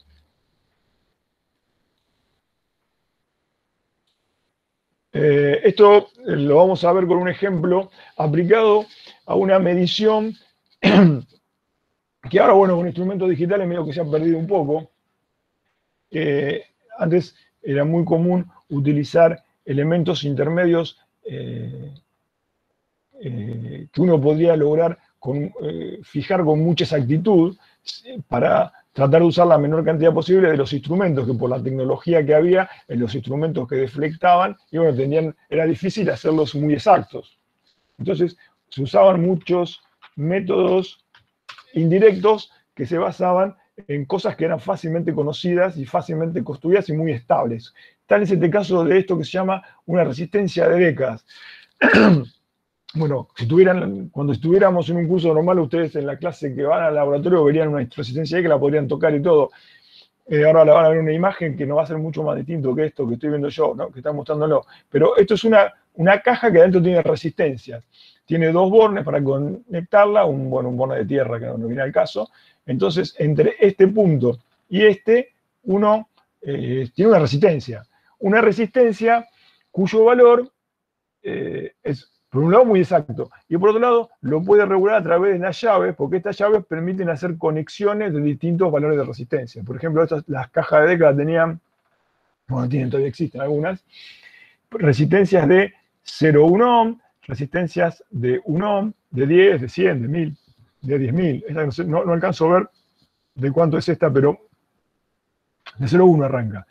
[SPEAKER 1] Esto lo vamos a ver con un ejemplo aplicado a una medición que ahora, bueno, con instrumentos digitales medio que se ha perdido un poco. Antes era muy común utilizar elementos intermedios que uno podría lograr fijar con mucha exactitud para tratar de usar la menor cantidad posible de los instrumentos, que por la tecnología que había, en los instrumentos que deflectaban, y bueno, era difícil hacerlos muy exactos. Entonces, se usaban muchos métodos indirectos que se basaban en cosas que eran fácilmente conocidas y fácilmente construidas y muy estables. Tal es este caso de esto que se llama una resistencia de décadas. Bueno, cuando estuviéramos en un curso normal, ustedes en la clase que van al laboratorio verían una resistencia de que la podrían tocar y todo. Ahora la van a ver una imagen que no va a ser mucho más distinto que esto que estoy viendo yo, ¿no? Que está mostrándolo. Pero esto es una caja que adentro tiene resistencias. Tiene dos bornes para conectarla, un borne de tierra que no viene al caso. Entonces, entre este punto y uno tiene una resistencia. Una resistencia cuyo valor es, por un lado, muy exacto, y por otro lado, lo puede regular a través de las llaves, porque estas llaves permiten hacer conexiones de distintos valores de resistencia. Por ejemplo, las cajas de décadas tenían, bueno, todavía existen algunas, resistencias de 0,1 ohm, resistencias de 1 ohm, de 10, de 100, de 1000, de 10.000. No alcanzo a ver de cuánto es esta, pero de 0,1 arranca.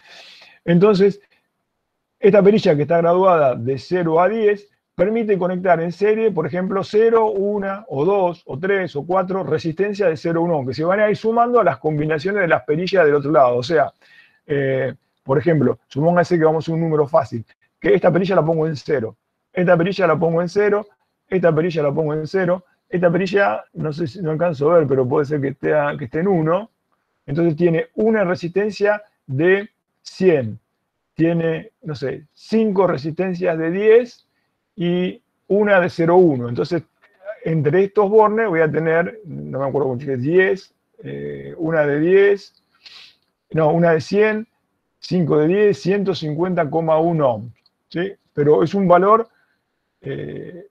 [SPEAKER 1] Entonces, esta perilla que está graduada de 0 a 10 permite conectar en serie, por ejemplo, 0, 1, o 2, o 3, o 4 resistencias de 0,1 ohm, que se van a ir sumando a las combinaciones de las perillas del otro lado. O sea, por ejemplo, supóngase que vamos a un número fácil, que esta perilla la pongo en 0, esta perilla la pongo en 0, esta perilla la pongo en 0, esta perilla, no sé si no alcanzo a ver, pero puede ser que esté en 1, entonces tiene una resistencia de 100, tiene, no sé, 5 resistencias de 10 y una de 0,1. Entonces, entre estos bornes voy a tener, no me acuerdo cuánto es, 10, una de 10, no, una de 100, 5 de 10, 150,1 ohm. ¿Sí? Pero es un valor que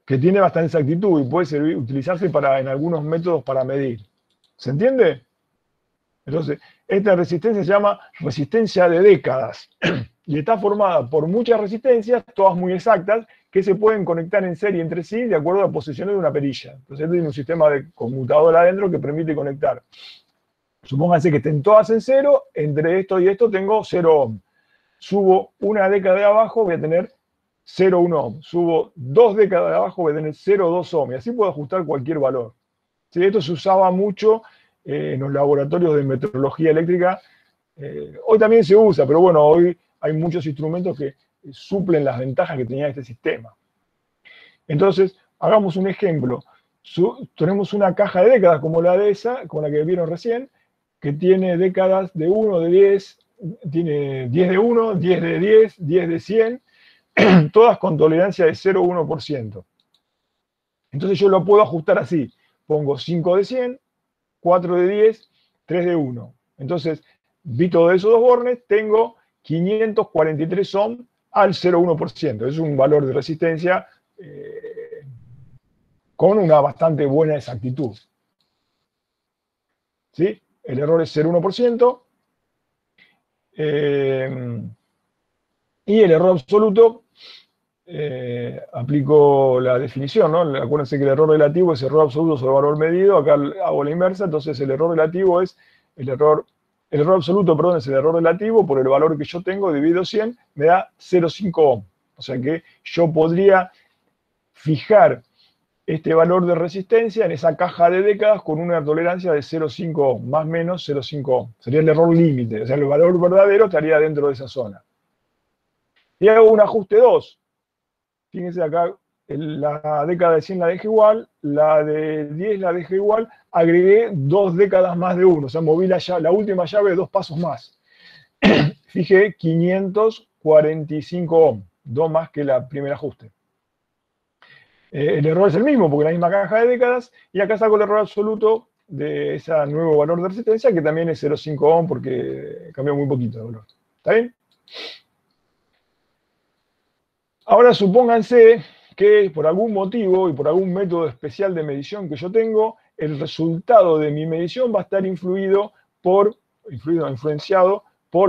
[SPEAKER 1] tiene bastante exactitud y puede utilizarse en algunos métodos para medir. ¿Se entiende? Entonces, esta resistencia se llama resistencia de décadas y está formada por muchas resistencias, todas muy exactas, que se pueden conectar en serie entre sí de acuerdo a las posiciones de una perilla. Entonces, tiene un sistema de conmutador adentro que permite conectar. Supónganse que estén todas en 0, entre esto y esto tengo 0 ohm. Subo una década de abajo, voy a tener 0,1 ohm. Subo 2 décadas de abajo, voy a tener 0,2 ohm. Y así puedo ajustar cualquier valor. ¿Sí? Esto se usaba mucho en los laboratorios de metrología eléctrica. Hoy también se usa, pero bueno, hoy hay muchos instrumentos que suplen las ventajas que tenía este sistema. Entonces, hagamos un ejemplo. Tenemos una caja de décadas como la de esa, como la que vieron recién, que tiene décadas de 1, de 10, tiene 10 de 1, 10 de 10, 10 de 100, todas con tolerancia de 0,1%. Entonces yo lo puedo ajustar así. Pongo 5 de 100, 4 de 10, 3 de 1. Entonces, visto de esos dos bornes, tengo 543 ohm al 0,1%. Es un valor de resistencia con una bastante buena exactitud. ¿Sí? El error es 0,1%. Y el error absoluto, aplico la definición, ¿no? Acuérdense que el error relativo es error absoluto sobre valor medido. Acá hago la inversa, entonces el error relativo es el error absoluto, perdón, es el error relativo por el valor que yo tengo dividido 100, me da 0,5 ohm. O sea que yo podría fijar este valor de resistencia en esa caja de décadas con una tolerancia de 0,5 ohm, más o menos 0,5 ohm. Sería el error límite, o sea, el valor verdadero estaría dentro de esa zona. Y hago un ajuste 2. Fíjense acá, la década de 100 la dejé igual, la de 10 la dejé igual, agregué 2 décadas más de 1, o sea, moví la última llave 2 pasos más. Fijé 545 ohm, 2 más que el primer ajuste. El error es el mismo, porque es la misma caja de décadas, y acá saco el error absoluto de ese nuevo valor de resistencia, que también es 0,5 ohm, porque cambió muy poquito de valor. ¿Está bien? Ahora supónganse que por algún motivo y por algún método especial de medición que yo tengo, el resultado de mi medición va a estar influenciado por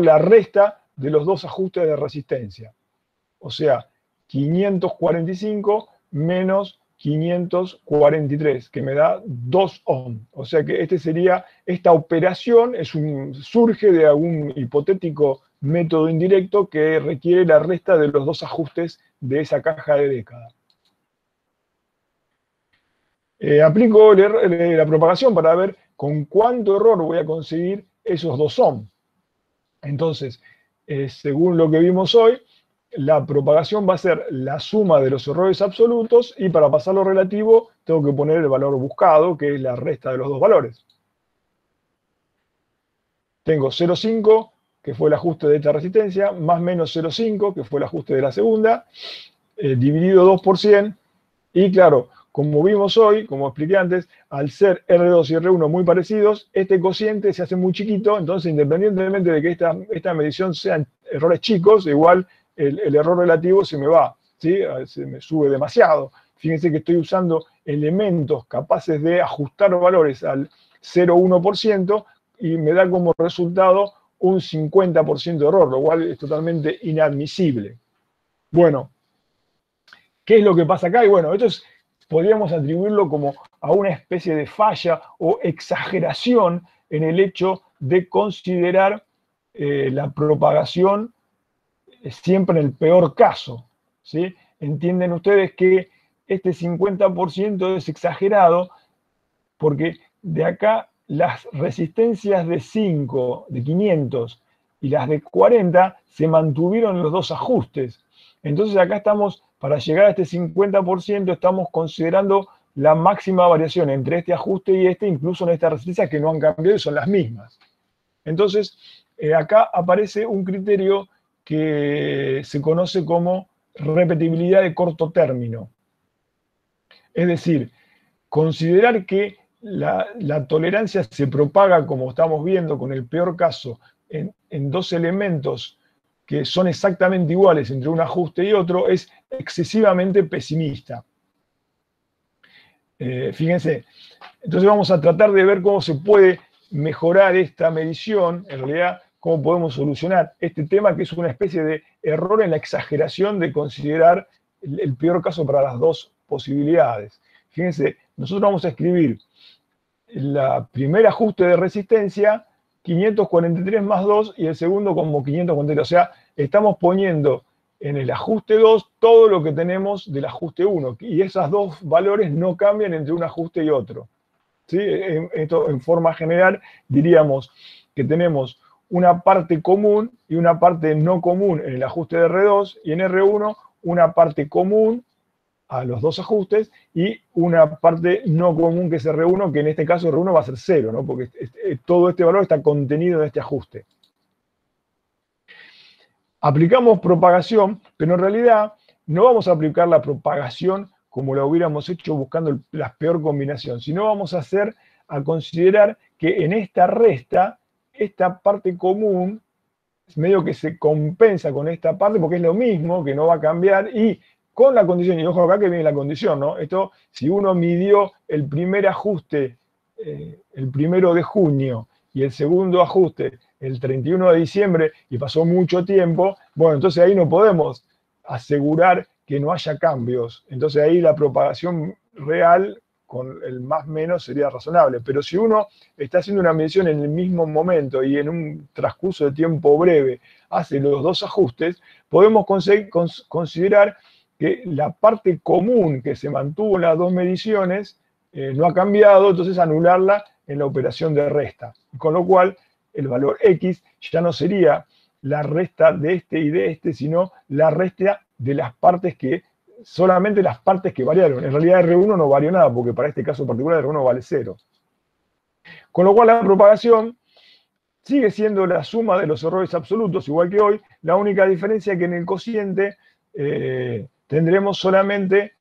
[SPEAKER 1] la resta de los dos ajustes de resistencia. O sea, 545 menos 543, que me da 2 ohm. O sea que esta operación surge de algún hipotético método indirecto que requiere la resta de los 2 ajustes de esa caja de década. Aplico la propagación para ver con cuánto error voy a conseguir esos 2 ohm. Entonces, según lo que vimos hoy, la propagación va a ser la suma de los errores absolutos y para pasarlo relativo tengo que poner el valor buscado, que es la resta de los 2 valores. Tengo 0,5, que fue el ajuste de esta resistencia, más menos 0,5, que fue el ajuste de la segunda, dividido 2 por 100, y claro, como vimos hoy, como expliqué antes, al ser R2 y R1 muy parecidos, este cociente se hace muy chiquito, entonces independientemente de que esta medición sean errores chicos, igual el error relativo se me va, ¿sí? Se me sube demasiado. Fíjense que estoy usando elementos capaces de ajustar valores al 0,1% y me da como resultado un 50% de error, lo cual es totalmente inadmisible. Bueno, ¿qué es lo que pasa acá? Y bueno, podríamos atribuirlo como a una especie de falla o exageración en el hecho de considerar la propagación siempre en el peor caso, ¿sí? Entienden ustedes que este 50% es exagerado porque de acá las resistencias de 5, de 500 y las de 40 se mantuvieron en los 2 ajustes. Entonces acá estamos, para llegar a este 50%, estamos considerando la máxima variación entre este ajuste y incluso en estas resistencias que no han cambiado y son las mismas. Entonces, acá aparece un criterio que se conoce como repetibilidad de corto término. Es decir, considerar que la tolerancia se propaga, como estamos viendo con el peor caso, en 2 elementos que son exactamente iguales entre un ajuste y otro, es excesivamente pesimista. Fíjense, entonces vamos a tratar de ver cómo se puede mejorar esta medición, en realidad, cómo podemos solucionar este tema, que es una especie de error en la exageración de considerar el peor caso para las 2 posibilidades. Fíjense, nosotros vamos a escribir el primer ajuste de resistencia, 543 más 2, y el segundo como 543. O sea, estamos poniendo en el ajuste 2 todo lo que tenemos del ajuste 1, y esos 2 valores no cambian entre un ajuste y otro. ¿Sí? Esto en forma general diríamos que tenemos una parte común y una parte no común en el ajuste de R2, y en R1 una parte común a los 2 ajustes y una parte no común que es R1, que en este caso R1 va a ser 0, ¿no? Porque todo este valor está contenido en este ajuste. Aplicamos propagación, pero en realidad no vamos a aplicar la propagación como la hubiéramos hecho buscando la peor combinación, sino vamos a considerar que en esta resta, esta parte común, medio que se compensa con esta parte porque es lo mismo, que no va a cambiar, y con la condición, y ojo acá que viene la condición, ¿no? Esto, si uno midió el primer ajuste el 1 de junio y el segundo ajuste el 31 de diciembre y pasó mucho tiempo, bueno, entonces ahí no podemos asegurar que no haya cambios. Entonces ahí la propagación real con el más menos sería razonable. Pero si uno está haciendo una medición en el mismo momento y en un transcurso de tiempo breve hace los 2 ajustes, podemos considerar que la parte común que se mantuvo en las 2 mediciones no ha cambiado, entonces anularla en la operación de resta. Con lo cual, el valor X ya no sería la resta de este y de este, sino la resta de las partes solamente las partes que variaron. En realidad R1 no varió nada, porque para este caso particular R1 vale 0. Con lo cual la propagación sigue siendo la suma de los errores absolutos, igual que hoy. La única diferencia es que en el cociente tendremos solamente,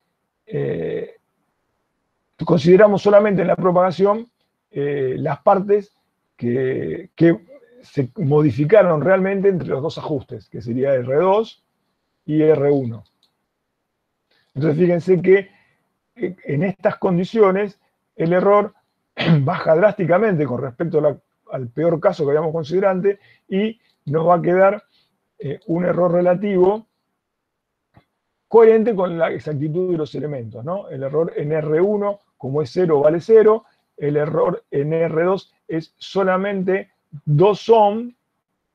[SPEAKER 1] consideramos solamente en la propagación las partes que se modificaron realmente entre los 2 ajustes, que sería R2 y R1. Entonces fíjense que en estas condiciones el error baja drásticamente con respecto al peor caso que habíamos considerado antes, y nos va a quedar un error relativo coherente con la exactitud de los elementos, ¿no? El error en R1, como es 0, vale 0. El error en R2 es solamente 2 ohms,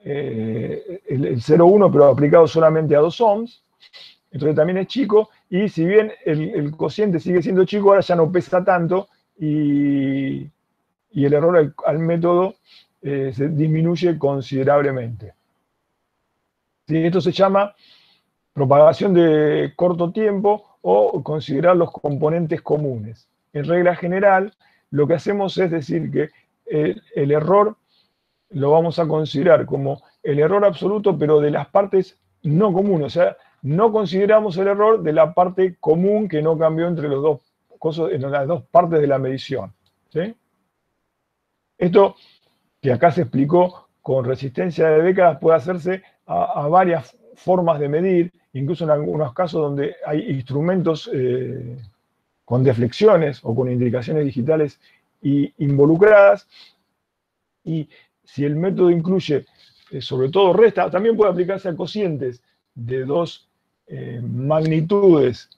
[SPEAKER 1] el 0,1, pero aplicado solamente a 2 ohms. Entonces también es chico, y si bien el cociente sigue siendo chico, ahora ya no pesa tanto, y el error al método se disminuye considerablemente. ¿Sí? Esto se llama propagación de corto tiempo o considerar los componentes comunes. En regla general, lo que hacemos es decir que el error lo vamos a considerar como el error absoluto, pero de las partes no comunes. O sea, no consideramos el error de la parte común que no cambió entre los dos cosas, en las dos partes de la medición. ¿Sí? Esto, que acá se explicó con resistencia de décadas, puede hacerse a varias formas de medir, incluso en algunos casos donde hay instrumentos con deflexiones o con indicaciones digitales involucradas. Y si el método incluye, sobre todo resta, también puede aplicarse a cocientes de dos magnitudes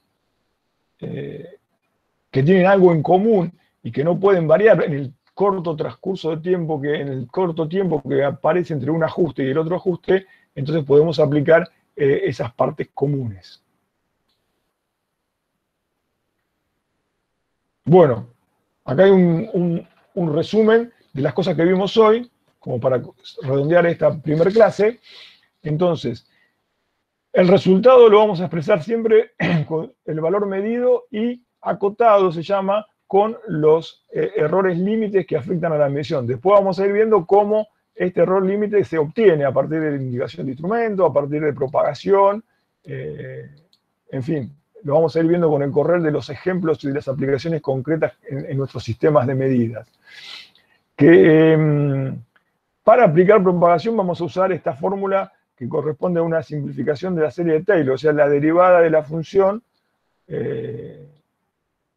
[SPEAKER 1] que tienen algo en común y que no pueden variar en el corto transcurso de tiempo, que en el corto tiempo que aparece entre un ajuste y el otro ajuste, entonces podemos aplicar esas partes comunes. Bueno, acá hay un resumen de las cosas que vimos hoy, como para redondear esta primera clase. Entonces, el resultado lo vamos a expresar siempre con el valor medido y acotado, se llama, con los errores límites que afectan a la medición. Después vamos a ir viendo cómo este error límite se obtiene a partir de la indicación de instrumento, a partir de propagación, en fin, lo vamos a ir viendo con el correr de los ejemplos y de las aplicaciones concretas en nuestros sistemas de medidas. Para aplicar propagación vamos a usar esta fórmula que corresponde a una simplificación de la serie de Taylor, o sea, la derivada de la función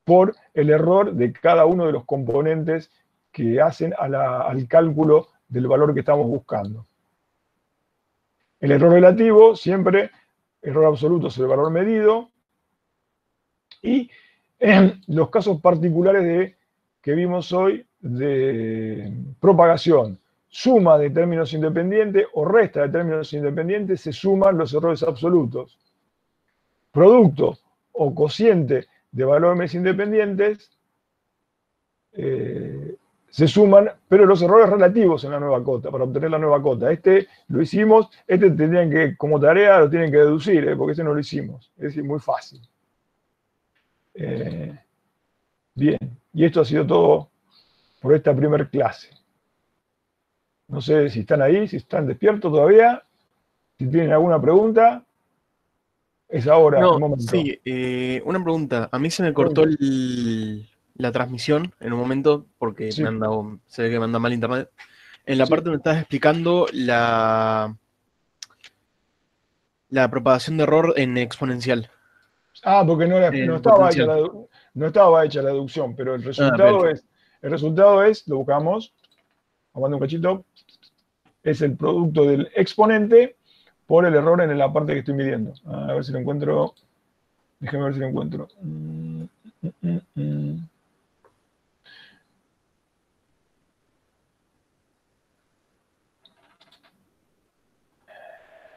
[SPEAKER 1] por el error de cada uno de los componentes que hacen al cálculo del valor que estamos buscando. El error relativo, siempre, error absoluto es el valor medido, y en los casos particulares que vimos hoy de propagación, suma de términos independientes o resta de términos independientes, se suman los errores absolutos. Producto o cociente de valores independientes se suman, pero los errores relativos en la nueva cota, para obtener la nueva cota. Este lo hicimos, este tendrían que, como tarea, lo tienen que deducir, porque este no lo hicimos. Es decir, muy fácil. Bien, y esto ha sido todo por esta primera clase. No sé si están ahí, si están despiertos todavía, si tienen alguna pregunta, es ahora el momento.
[SPEAKER 2] Sí, una pregunta. A mí se me cortó la transmisión en un momento porque
[SPEAKER 1] Sí.
[SPEAKER 2] se ve que me anda mal internet. En la
[SPEAKER 1] Sí.
[SPEAKER 2] parte donde estabas explicando la propagación de error en exponencial.
[SPEAKER 1] Porque no estaba hecha no estaba hecha la deducción, pero el resultado es, lo buscamos, aguanta un cachito, es el producto del exponente por el error en la parte que estoy midiendo. A ver si lo encuentro. Déjame ver si lo encuentro.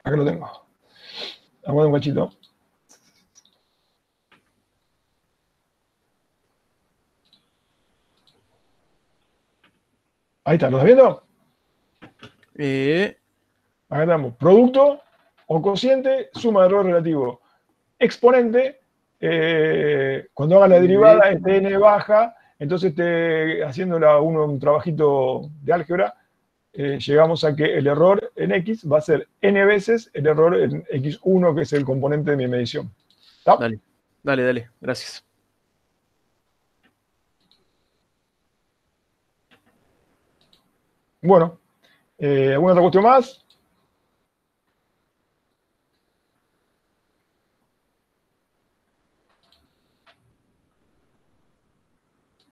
[SPEAKER 1] Acá lo tengo. Aguanta un cachito. Ahí está, ¿lo estás viendo? Acá tenemos producto o cociente, suma de error relativo. Exponente, cuando haga la derivada, es n baja, entonces haciendo un trabajito de álgebra, llegamos a que el error en x va a ser n veces el error en x1, que es el componente de mi medición. ¿Está?
[SPEAKER 2] Dale, gracias.
[SPEAKER 1] Bueno, ¿alguna otra cuestión más?